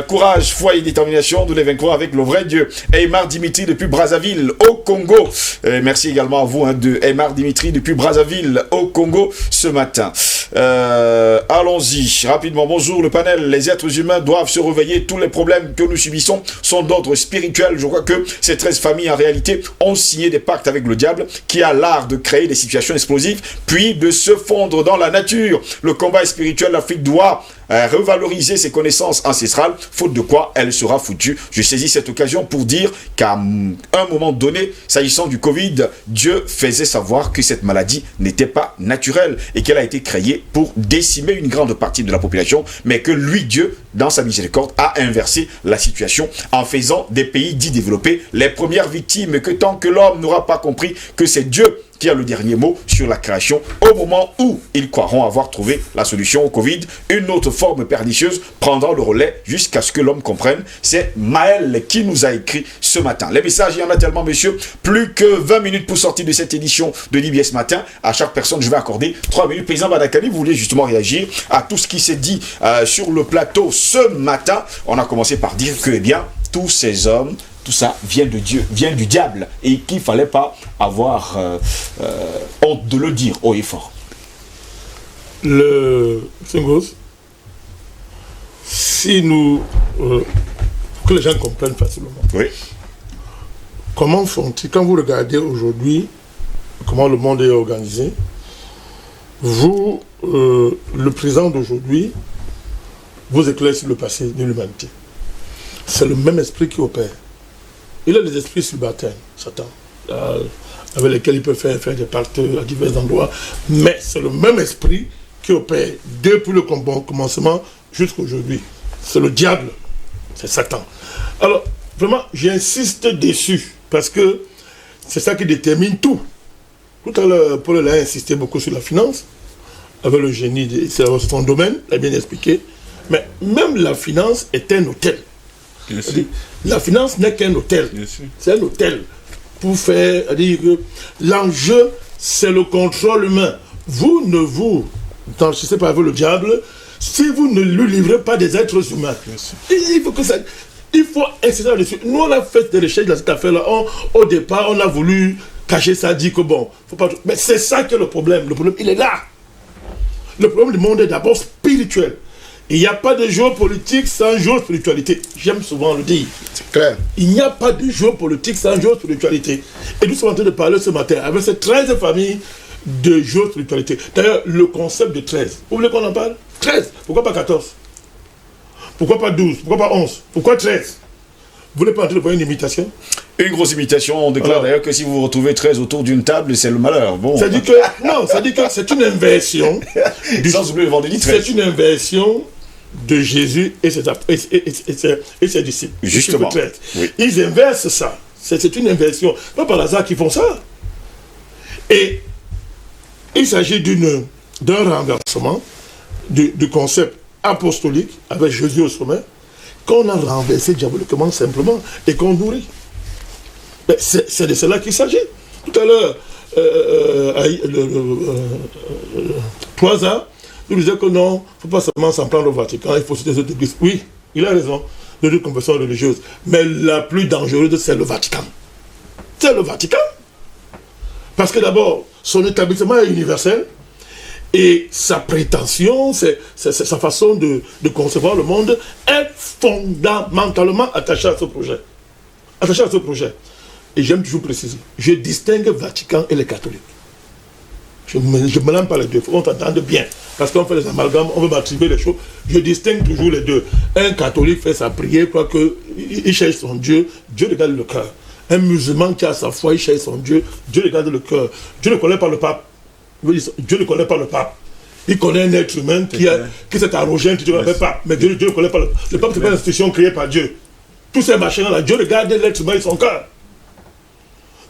Courage, foi et détermination, nous les vaincrons avec le vrai Dieu. Aymar Dimitri depuis Brazzaville, au Congo. Merci également à vous de Aymar Dimitri depuis Brazzaville, au Congo, ce matin. Allons-y, rapidement. Bonjour le panel. Les êtres humains doivent se réveiller. Tous les problèmes que nous subissons sont d'ordre spirituel. Je crois que ces 13 familles, en réalité, ont signé des pactes avec le diable qui a l'art de créer des situations explosives, puis de se fondre dans la nature. Le combat spirituel, l'Afrique doit revaloriser ses connaissances ancestrales, faute de quoi elle sera foutue. Je saisis cette occasion pour dire qu'à un moment donné, s'agissant du Covid, Dieu faisait savoir que cette maladie n'était pas naturelle et qu'elle a été créée pour décimer une grande partie de la population, mais que lui, Dieu, dans sa miséricorde, a inversé la situation en faisant des pays dits développés les premières victimes, et que tant que l'homme n'aura pas compris que c'est Dieu qui a le dernier mot sur la création, au moment où ils croiront avoir trouvé la solution au Covid, une autre forme pernicieuse prendra le relais jusqu'à ce que l'homme comprenne. C'est Maël qui nous a écrit ce matin. Les messages, il y en a tellement, messieurs. Plus que 20 minutes pour sortir de cette édition de DBS Matin. À chaque personne, je vais accorder 3 minutes. Président Badakani, vous voulez justement réagir à tout ce qui s'est dit sur le plateau ce matin. On a commencé par dire que, eh bien, tous ces hommes tout ça vient de Dieu, vient du diable, et qu'il ne fallait pas avoir honte de le dire haut et fort. Si nous... que les gens comprennent facilement. Oui. Comment font-ils, quand vous regardez aujourd'hui comment le monde est organisé, vous, le présent d'aujourd'hui, vous éclairez sur le passé de l'humanité. C'est le même esprit qui opère. Il a des esprits subalternes, Satan, avec lesquels il peut faire des pactes à divers endroits, mais c'est le même esprit qui opère depuis le commencement jusqu'à aujourd'hui. C'est le diable, c'est Satan. Alors, vraiment, j'insiste dessus, parce que c'est ça qui détermine tout. Tout à l'heure, Paul a insisté beaucoup sur la finance, avec le génie, c'est son domaine, il a bien expliqué, mais même la finance est un hôtel. La finance n'est qu'un hôtel, c'est un hôtel pour faire, dire que l'enjeu, c'est le contrôle humain. Vous ne vous enrichissez pas avec le diable si vous ne lui livrez pas des êtres humains. Il faut insister là-dessus. Nous, on a fait des recherches dans cette affaire-là. Au départ, on a voulu cacher ça, dire que bon, faut pas... Mais c'est ça qui est le problème. Le problème, il est là. Le problème du monde est d'abord spirituel. Il n'y a pas de géopolitique sans géospiritualité. J'aime souvent le dire. C'est clair. Il n'y a pas de géopolitique sans géospiritualité. Et nous sommes en train de parler ce matin avec ces 13 familles de géospiritualité. D'ailleurs, le concept de 13, vous voulez qu'on en parle? 13, pourquoi pas 14? Pourquoi pas 12? Pourquoi pas 11? Pourquoi 13? Vous voulez pas entrer de voir une imitation? Une grosse imitation, on déclare d'ailleurs que si vous vous retrouvez 13 autour d'une table, c'est le malheur. Bon. Ça dit que, non, ça dit que c'est une inversion. Sans oublier le vendredi 13. C'est une inversion de Jésus et ses disciples. Justement. Oui. Ils inversent ça. C'est une inversion. Pas par hasard qu'ils font ça. Et il s'agit d'un renversement du concept apostolique avec Jésus au sommet, qu'on a renversé diaboliquement simplement et qu'on nourrit. C'est de cela qu'il s'agit. Tout à l'heure, Toisa nous disait que non, il ne faut pas seulement s'en prendre au Vatican, il faut citer les autres églises. Oui, il a raison, les deux confessions religieuses. Mais la plus dangereuse, c'est le Vatican. C'est le Vatican. Parce que d'abord, son établissement est universel. Et sa prétention, sa façon de concevoir le monde est fondamentalement attachée à ce projet. Attachée à ce projet. Et j'aime toujours préciser, je distingue Vatican et les catholiques. Je ne mélange pas les deux, il faut qu'on s'entende bien. Parce qu'on fait les amalgames, on veut m'attribuer les choses. Je distingue toujours les deux. Un catholique fait sa prière, quoi que il cherche son Dieu, Dieu regarde le cœur. Un musulman qui a sa foi, il cherche son Dieu, Dieu regarde le cœur. Dieu ne connaît pas le pape. Dieu ne connaît pas le pape. Il connaît un être humain qui s'est arrogé, qui ne connaît pas. Mais Dieu ne connaît pas le pape. Le pape, ce n'est pas une institution créée par Dieu. Tous ces machins-là, Dieu regarde l'être humain et son cœur.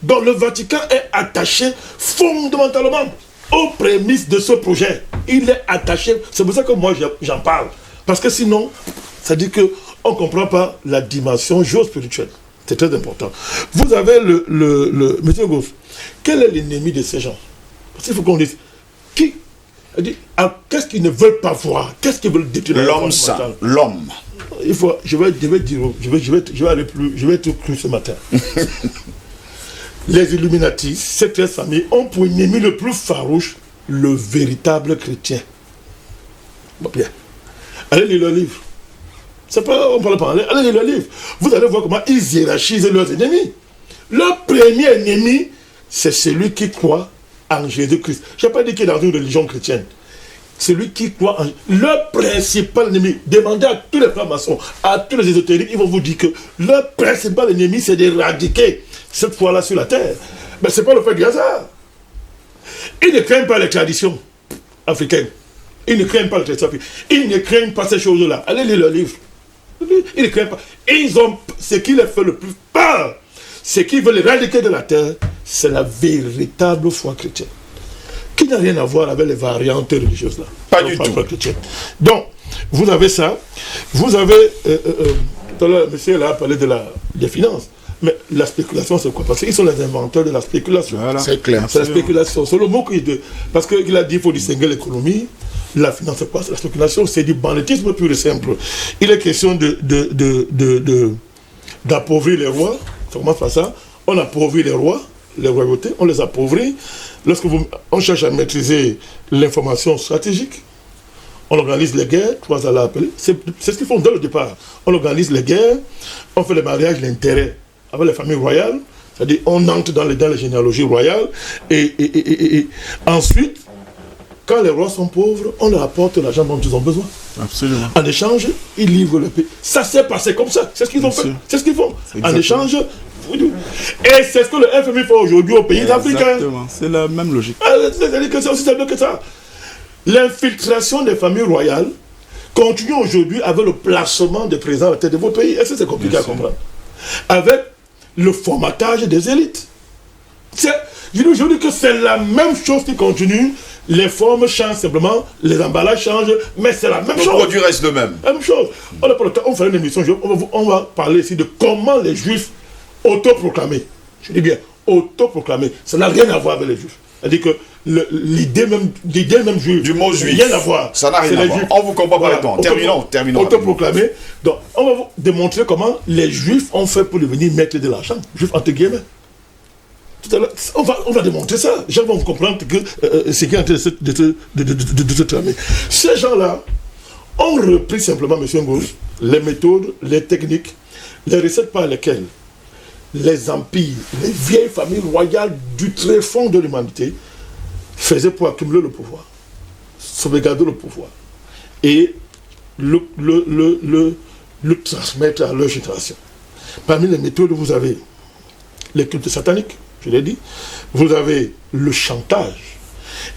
Donc le Vatican est attaché fondamentalement aux prémices de ce projet. Il est attaché. C'est pour ça que moi j'en parle. Parce que sinon, ça dit qu'on ne comprend pas la dimension géospirituelle. C'est très important. Vous avez Monsieur Gauss, quel est l'ennemi de ces gens? Parce qu'il faut qu'on dise, qu'est-ce qu'ils ne veulent pas voir? Qu'est-ce qu'ils veulent détruire? L'homme saint, l'homme. Il faut, je vais aller plus, je vais être cru ce matin. Les Illuminati, ces 13 familles, ont pour ennemi le plus farouche le véritable chrétien. Bon, bien. Allez lire leur livre. C'est pas, on parle pas, allez lire leur livre. Vous allez voir comment ils hiérarchisent leurs ennemis. Leur premier ennemi, c'est celui qui croit en Jésus-Christ. Je n'ai pas dit qu'il est dans une religion chrétienne. Celui qui croit en... Leur principal ennemi, demandez à tous les francs-maçons, à tous les ésotériques, ils vont vous dire que leur principal ennemi, c'est d'éradiquer cette foi-là sur la terre. Mais ce n'est pas le fait du hasard. Ils ne craignent pas les traditions africaines. Ils ne craignent pas les traditions africaines. Ils ne craignent pas ces choses-là. Allez lire leurs livres. Ils ne craignent pas. Ils ont ce qui les fait le plus peur. Ce qu'ils veulent éradiquer de la terre, c'est la véritable foi chrétienne. Qui n'a rien à voir avec les variantes religieuses là. Pas du tout. Donc, vous avez ça. Vous avez... tout à l'heure, monsieur là a parlé des finances. Mais la spéculation, c'est quoi? Parce qu'ils sont les inventeurs de la spéculation. Voilà. C'est clair. C'est la spéculation. C'est le mot qu'il dit. Parce qu'il a dit qu'il faut distinguer l'économie. La finance, c'est quoi? C'est la spéculation, c'est du banditisme pur et simple. Il est question d'appauvrir les rois. Ça commence par ça. On appauvrit les rois, les royautés, on les appauvrit. Lorsque on cherche à maîtriser l'information stratégique, on organise les guerres, trois à l'appeler. C'est ce qu'ils font dès le départ. On organise les guerres, on fait les mariages d'intérêt avec les familles royales, c'est-à-dire on entre dans les généalogies royales, et ensuite, quand les rois sont pauvres, on leur apporte l'argent dont ils ont besoin. Absolument. En échange, ils livrent le pays. Ça s'est passé comme ça. C'est ce qu'ils ont fait. C'est ce qu'ils font. En échange, et c'est ce que le FMI fait aujourd'hui aux pays africains. Exactement. C'est la même logique. C'est-à-dire que c'est aussi simple que ça. L'infiltration des familles royales continue aujourd'hui avec le placement des présidents à la tête de vos pays. Est-ce que c'est compliqué à comprendre? Avec le formatage des élites. Je dis que c'est la même chose qui continue. Les formes changent simplement, les emballages changent, mais c'est la même chose. Le produit reste le même. La même chose. On n'a pas le temps, on fera une émission, on va parler ici de comment les juifs autoproclamés, je dis bien autoproclamés, ça n'a rien à voir avec les juifs. C'est-à-dire que l'idée même juive, du mot juif, rien à voir. Ça n'a rien à voir. On vous comprend pas le temps. Terminons. Autoproclamés. Donc, on va vous démontrer comment les juifs ont fait pour devenir maîtres de l'argent. Juifs entre guillemets. Tout à l'heure, on va démontrer ça. Les gens vont comprendre que c'est qui est en train de se tramer. Ces gens-là ont repris simplement, M. Ngos, les méthodes, les techniques, les recettes par lesquelles les empires, les vieilles familles royales du très fond de l'humanité faisaient pour accumuler le pouvoir, sauvegarder le pouvoir et le transmettre à leur génération. Parmi les méthodes, vous avez les cultes sataniques, je l'ai dit, vous avez le chantage.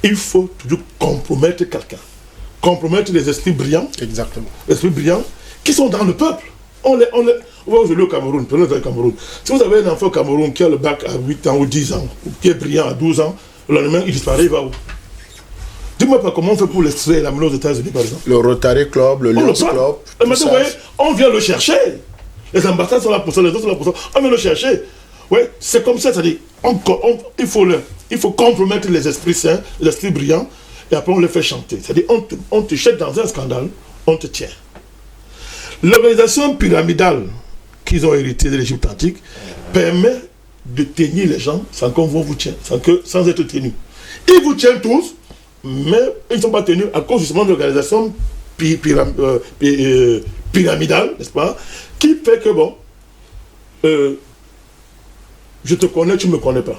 Il faut toujours compromettre quelqu'un, compromettre les esprits brillants. Exactement. Les esprits brillants qui sont dans le peuple. On va aujourd'hui au Cameroun, prenez le Cameroun. Si vous avez un enfant au Cameroun qui a le bac à 8 ans ou 10 ans, ou qui est brillant à 12 ans, le lendemain il disparaît, il va où? Dis-moi pas comment on fait pour l'extraire et l'amener aux États-Unis par exemple. Le Rotary Club, le Lions Club. Vous voyez, on vient le chercher. Les ambassades sont là pour ça, les autres sont là pour ça. On vient le chercher. Oui, c'est comme ça, c'est-à-dire, il faut compromettre les esprits saints, les esprits brillants, et après on les fait chanter. C'est-à-dire, on te jette dans un scandale, on te tient. L'organisation pyramidale qu'ils ont héritée de l'Égypte antique permet de tenir les gens sans qu'on vous tienne, sans être tenus. Ils vous tiennent tous, mais ils ne sont pas tenus à cause justement de l'organisation pyramidale, n'est-ce pas, qui fait que, bon, je te connais, tu ne me connais pas.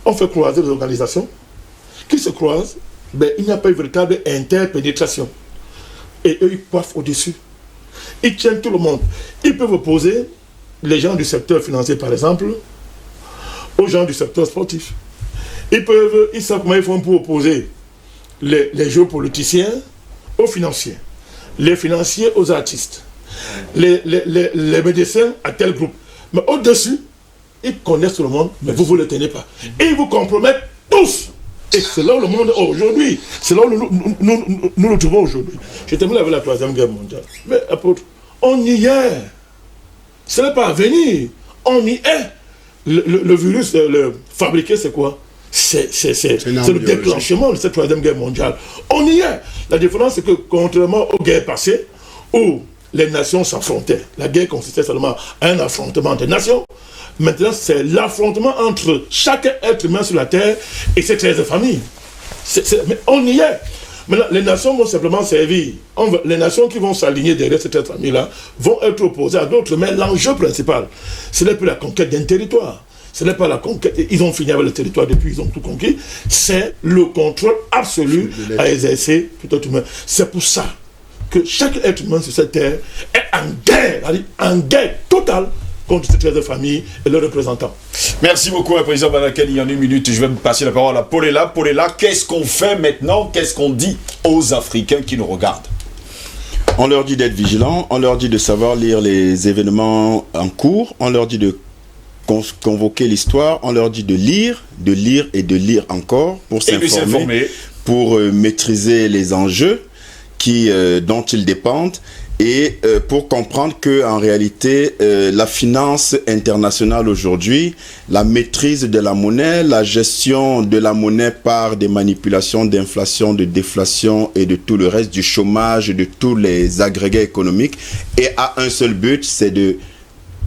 On fait croiser des organisations qui se croisent, mais il n'y a pas une véritable interpénétration. Et eux, ils coiffent au-dessus. Ils tiennent tout le monde. Ils peuvent opposer les gens du secteur financier, par exemple, aux gens du secteur sportif. Ils savent comment ils font pour opposer les géopoliticiens aux financiers, les financiers aux artistes, les médecins à tel groupe. Mais au-dessus, ils connaissent tout le monde, mais vous ne le tenez pas. Et ils vous compromettent tous. Et c'est là où le monde est aujourd'hui. C'est là où nous nous trouvons aujourd'hui. J'ai terminé avec la Troisième Guerre mondiale. Mais apôtre, on y est. Ce n'est pas à venir. On y est. Le virus fabriqué, c'est quoi? C'est le déclenchement de cette Troisième Guerre mondiale. On y est. La différence, c'est que contrairement aux guerres passées, où les nations s'affrontaient, la guerre consistait seulement à un affrontement des nations. Maintenant, c'est l'affrontement entre chaque être humain sur la terre et ses 13 familles. Mais on y est. Maintenant, les nations vont simplement servir. Les nations qui vont s'aligner derrière ces 13 familles-là vont être opposées à d'autres. Mais l'enjeu principal, ce n'est plus la conquête d'un territoire. Ce n'est pas la conquête. Ils ont fini avec le territoire depuis, ils ont tout conquis. C'est le contrôle absolu à exercer tout être humain. C'est pour ça que chaque être humain sur cette terre est en guerre totale contre ces 13 familles et leurs représentants. Merci beaucoup, président Bandakani. En une minute, je vais me passer la parole à Polela. Polela, qu'est-ce qu'on fait maintenant? Qu'est-ce qu'on dit aux Africains qui nous regardent? On leur dit d'être vigilants, on leur dit de savoir lire les événements en cours, on leur dit de convoquer l'histoire, on leur dit de lire et de lire encore pour s'informer, pour maîtriser les enjeux dont ils dépendent. Et pour comprendre que en réalité, la finance internationale aujourd'hui, la maîtrise de la monnaie, la gestion de la monnaie par des manipulations d'inflation, de déflation et de tout le reste, du chômage, de tous les agrégats économiques, et a un seul but, c'est de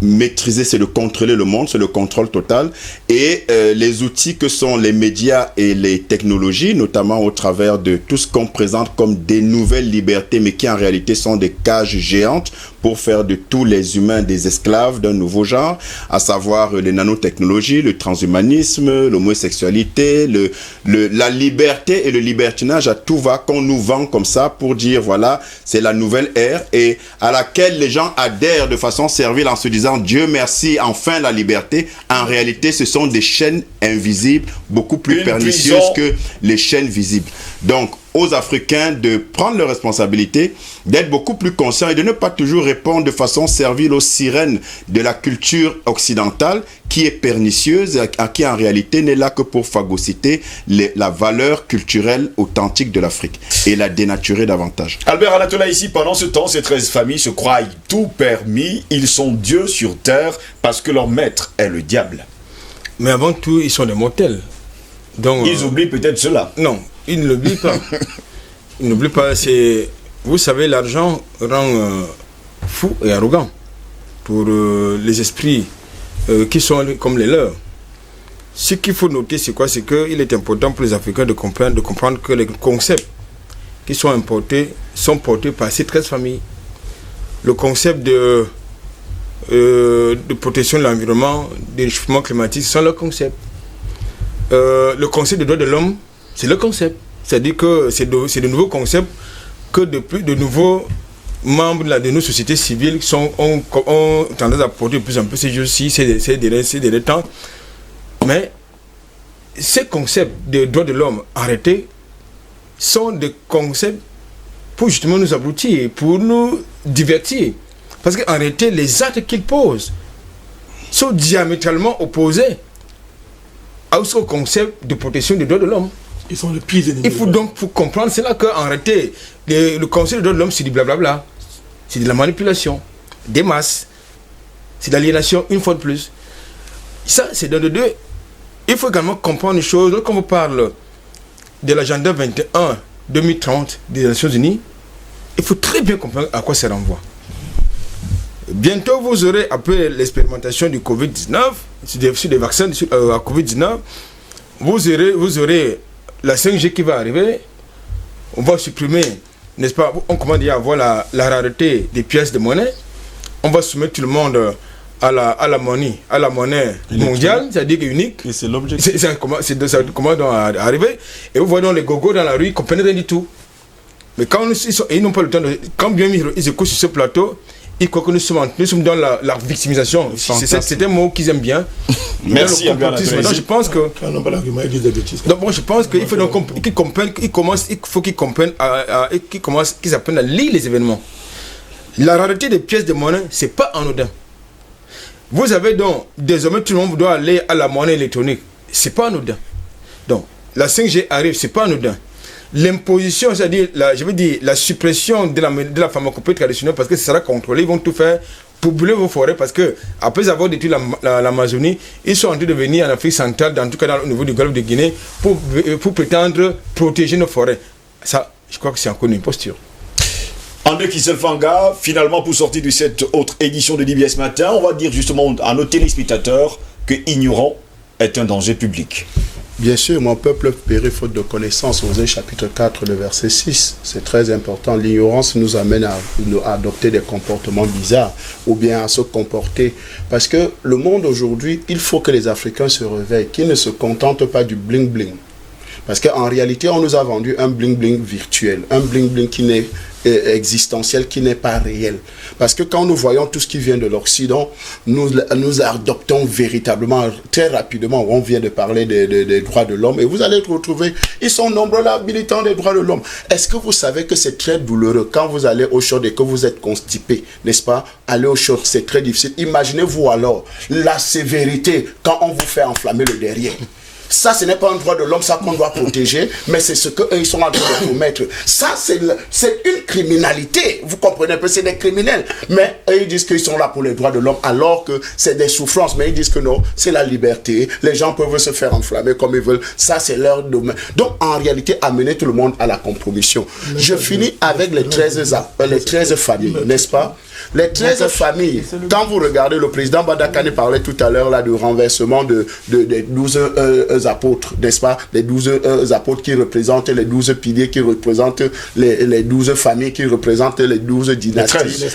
maîtriser, c'est de contrôler le monde, c'est le contrôle total. Et les outils que sont les médias et les technologies, notamment au travers de tout ce qu'on présente comme des nouvelles libertés, mais qui en réalité sont des cages géantes pour faire de tous les humains des esclaves d'un nouveau genre, à savoir les nanotechnologies, le transhumanisme, l'homosexualité, la liberté et le libertinage, à tout va qu'on nous vend comme ça pour dire voilà, c'est la nouvelle ère et à laquelle les gens adhèrent de façon servile en se disant Dieu merci, enfin la liberté. En réalité, ce sont des chaînes invisibles, beaucoup plus pernicieuses que les chaînes visibles. Donc, aux Africains de prendre leurs responsabilités, d'être beaucoup plus conscients et de ne pas toujours répondre de façon servile aux sirènes de la culture occidentale qui est pernicieuse, qui en réalité n'est là que pour phagocyter la valeur culturelle authentique de l'Afrique et la dénaturer davantage. Albert Anatola, ici, pendant ce temps, ces 13 familles se croient tout permis. Ils sont dieux sur terre parce que leur maître est le diable. Mais avant tout, ils sont des mortels. Donc, ils oublient peut-être cela. Non, ils ne l'oublient pas. Ils n'oublient pas. Vous savez, l'argent rend fou et arrogant pour les esprits qui sont comme les leurs. Ce qu'il faut noter, c'est quoi? C'est qu'il est important pour les Africains de comprendre que les concepts qui sont importés sont portés par ces 13 familles. Le concept de protection de l'environnement, de réchauffement climatique, sont leurs concepts. Le concept de droits de l'homme, c'est le concept. C'est-à-dire que c'est de nouveaux concepts que de nouveaux membres de nos sociétés civiles ont tendance à porter de plus en plus ces jours-ci, ces derniers temps. Mais ces concepts de droits de l'homme arrêtés sont des concepts pour justement nous abrutir, pour nous divertir. Parce qu'en réalité, les actes qu'ils posent sont diamétralement opposés au concept de protection des droits de l'homme. Ils sont les pires ennemis. Il faut donc pour comprendre cela qu'en réalité, le concept des droits de l'homme, c'est du blablabla. C'est de la manipulation, des masses, c'est de l'aliénation une fois de plus. Ça, c'est dans le deux. Il faut également comprendre une chose. Quand on parle de l'agenda 21 2030 des Nations Unies, il faut très bien comprendre à quoi ça renvoie. Bientôt, vous aurez, après l'expérimentation du Covid-19, sur des vaccins à Covid-19, vous aurez la 5G qui va arriver. On va supprimer, n'est-ce pas, on commence à avoir la rareté des pièces de monnaie. On va soumettre tout le monde à la monnaie mondiale, c'est-à-dire unique. Et c'est l'objectif. Ça commence à arriver. Et vous voyez donc les gogos dans la rue, ils ne comprennent rien du tout. Mais quand ils n'ont pas le temps de... Quand bien ils écoutent sur ce plateau, ils croient que nous sommes dans la victimisation. C'est un mot qu'ils aiment bien. Merci. Donc je pense que... Donc bon, je pense qu'il faut donc qu'ils comprennent, qu'ils apprennent à lire les événements. La rareté des pièces de monnaie, c'est pas anodin. Vous avez donc, désormais tout le monde doit aller à la monnaie électronique. C'est pas anodin. Donc, la 5G arrive, c'est pas anodin. L'imposition, c'est-à-dire, la suppression de la pharmacopée traditionnelle, parce que ça sera contrôlé, ils vont tout faire pour brûler vos forêts, parce que après avoir détruit l'Amazonie, ils sont en train de venir en Afrique centrale, en tout cas au niveau du golfe de Guinée, pour prétendre protéger nos forêts. Ça, je crois que c'est encore une imposture. André Kisselfanga, finalement, pour sortir de cette autre édition de DBS Matin, on va dire justement à nos téléspectateurs que ignorant est un danger public. Bien sûr, mon peuple périt faute de connaissance. Osée chapitre 4, le verset 6. C'est très important. L'ignorance nous amène à adopter des comportements bizarres ou bien à se comporter. Parce que le monde aujourd'hui, il faut que les Africains se réveillent, qu'ils ne se contentent pas du bling-bling. Parce qu'en réalité, on nous a vendu un bling-bling virtuel, un bling-bling qui n'est existentiel, qui n'est pas réel. Parce que quand nous voyons tout ce qui vient de l'Occident, nous adoptons véritablement, très rapidement, on vient de parler des droits de l'homme, et vous allez retrouver, ils sont nombreux là, militants des droits de l'homme. Est-ce que vous savez que c'est très douloureux quand vous allez au short et que vous êtes constipé, n'est-ce pas? Aller au short, c'est très difficile. Imaginez-vous alors la sévérité quand on vous fait enflammer le derrière. Ça, ce n'est pas un droit de l'homme, ça qu'on doit protéger, mais c'est ce qu'eux, ils sont en train de promettre. Ça, c'est une criminalité. Vous comprenez un peu, c'est des criminels. Mais eux, ils disent qu'ils sont là pour les droits de l'homme, alors que c'est des souffrances. Mais ils disent que non, c'est la liberté. Les gens peuvent se faire enflammer comme ils veulent. Ça, c'est leur domaine. Donc, en réalité, amener tout le monde à la compromission. Je finis avec les 13 familles, n'est-ce pas? Les 13 familles, quand vous regardez, le président Badakane parlait tout à l'heure là du renversement des 12 apôtres, n'est-ce pas? Les 12 apôtres qui représentent les 12 piliers, qui représentent les 12 familles, qui représentent les 12 dynasties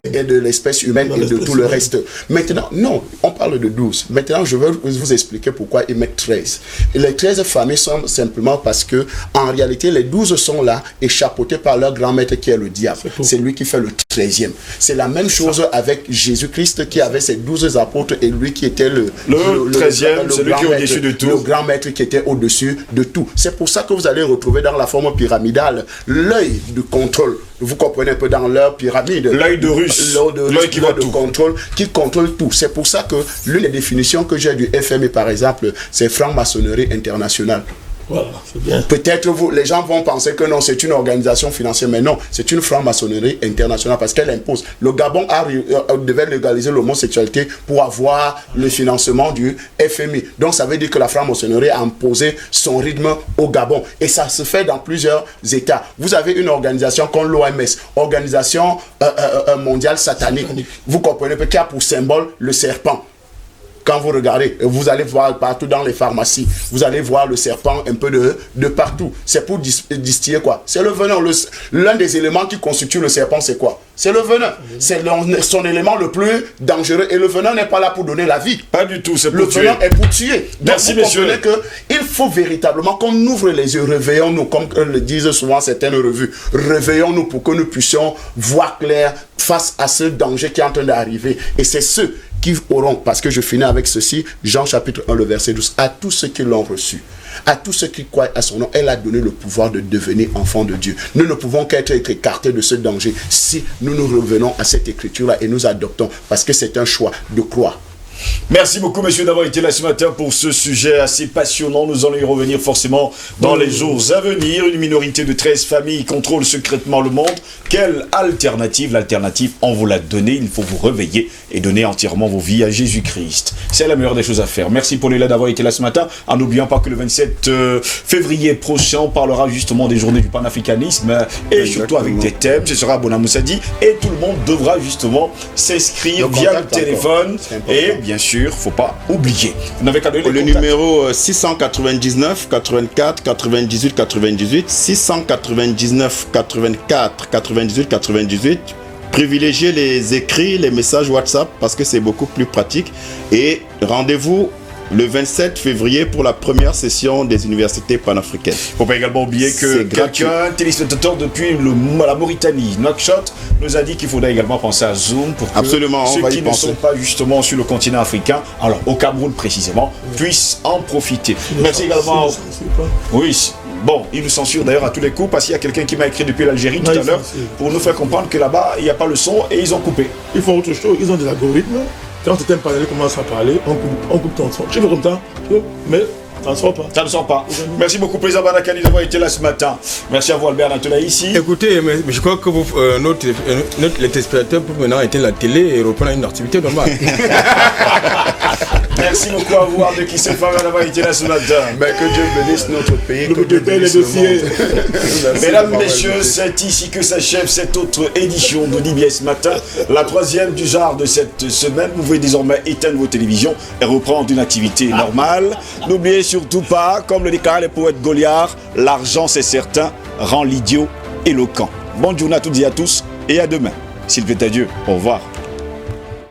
de l'espèce humaine et de tout le reste. Maintenant, non, on parle de 12. Maintenant, je veux vous expliquer pourquoi ils mettent 13. Et les 13 familles sont simplement parce que, en réalité, les 12 sont là et chapeautés par leur grand maître qui est le diable. C'est lui qui fait le 13e. C'est la même chose avec Jésus-Christ qui avait ses 12 apôtres et lui qui était le 13e, celui qui est au-dessus de tout. Le grand maître qui était au-dessus de tout. C'est pour ça que vous allez retrouver dans la forme pyramidale l'œil de contrôle. Vous comprenez un peu dans leur pyramide. L'œil de Russe. L'œil qui voit tout. Contrôle, qui contrôle tout. C'est pour ça que l'une des définitions que j'ai du FMI, par exemple, c'est franc-maçonnerie internationale. Voilà, c'est bien. Peut-être les gens vont penser que non, c'est une organisation financière, mais non, c'est une franc-maçonnerie internationale parce qu'elle impose. Le Gabon devait légaliser l'homosexualité pour avoir le financement du FMI. Donc ça veut dire que la franc-maçonnerie a imposé son rythme au Gabon. Et ça se fait dans plusieurs États. Vous avez une organisation comme l'OMS, Organisation mondiale satanique. Vous comprenez qui a pour symbole le serpent. Quand vous regardez, vous allez voir partout dans les pharmacies, vous allez voir le serpent un peu de partout. C'est pour distiller quoi? C'est le venin. L'un des éléments qui constitue le serpent, c'est quoi? C'est le venin. C'est son élément le plus dangereux. Et le venin n'est pas là pour donner la vie. Pas du tout, c'est pour tuer. Le venin est pour tuer. Merci, donc, vous comprenez qu'il faut véritablement qu'on ouvre les yeux, réveillons-nous, comme le disent souvent certaines revues. Réveillons-nous pour que nous puissions voir clair face à ce danger qui est en train d'arriver. Et c'est ceux qui auront, parce que je finis avec ceci, Jean chapitre 1, le verset 12, à tous ceux qui l'ont reçu, à tous ceux qui croient à son nom, elle a donné le pouvoir de devenir enfants de Dieu. Nous ne pouvons qu'être écartés de ce danger si nous nous revenons à cette écriture-là et nous adoptons, parce que c'est un choix de croire. Merci beaucoup, messieurs, d'avoir été là ce matin pour ce sujet assez passionnant. Nous allons y revenir forcément dans les jours à venir. Une minorité de 13 familles contrôle secrètement le monde. Quelle alternative? L'alternative, on vous l'a donnée. Il faut vous réveiller et donner entièrement vos vies à Jésus-Christ. C'est la meilleure des choses à faire. Merci pour là d'avoir été là ce matin. En n'oubliant pas que le 27 février prochain, on parlera justement des journées du panafricanisme et surtout avec des thèmes. Ce sera Bona Moussadi et tout le monde devra justement s'inscrire via le téléphone. Et bien sûr, faut pas oublier. Vous n'avez qu'à donner le numéro 699 84 98 98 699 84 98 98. Privilégiez les écrits, les messages WhatsApp parce que c'est beaucoup plus pratique. Et rendez-vous le 27 février pour la première session des universités panafricaines. Il ne faut pas également oublier que quelqu'un, téléspectateur depuis la Mauritanie, Nouakchott, nous a dit qu'il faudrait également penser à Zoom pour que ceux qui ne sont pas justement sur le continent africain, alors au Cameroun précisément, puissent en profiter. Merci également. Oui. Bon, il nous censure d'ailleurs à tous les coups parce qu'il y a quelqu'un qui m'a écrit depuis l'Algérie tout à l'heure pour nous faire comprendre que là-bas, il n'y a pas le son et ils ont coupé. Ils font autre chose, ils ont des algorithmes. Quand certains parallèles commencent à parler, on coupe ton son. Je fais comme ça, mais ça ne sort pas. Ça ne sort pas. Merci beaucoup, président Badakani, d'avoir été là ce matin. Merci à vous, Albert Natola, ici. Écoutez, mais je crois que les téléspectateurs peuvent maintenant éteindre la télé et reprendre une activité normale. Merci beaucoup à vous, Arde Kissefara, d'avoir été là ce matin. Mais que Dieu bénisse notre pays, que Dieu bénisse le monde. Mesdames, messieurs, c'est ici que s'achève cette autre édition de DBS Matin, la troisième du genre de cette semaine. Vous pouvez désormais éteindre vos télévisions et reprendre une activité normale. N'oubliez surtout pas, comme le déclarent les poètes Goliath, l'argent c'est certain, rend l'idiot éloquent. Bonne journée à toutes et à tous et à demain. S'il plaît à Dieu, au revoir.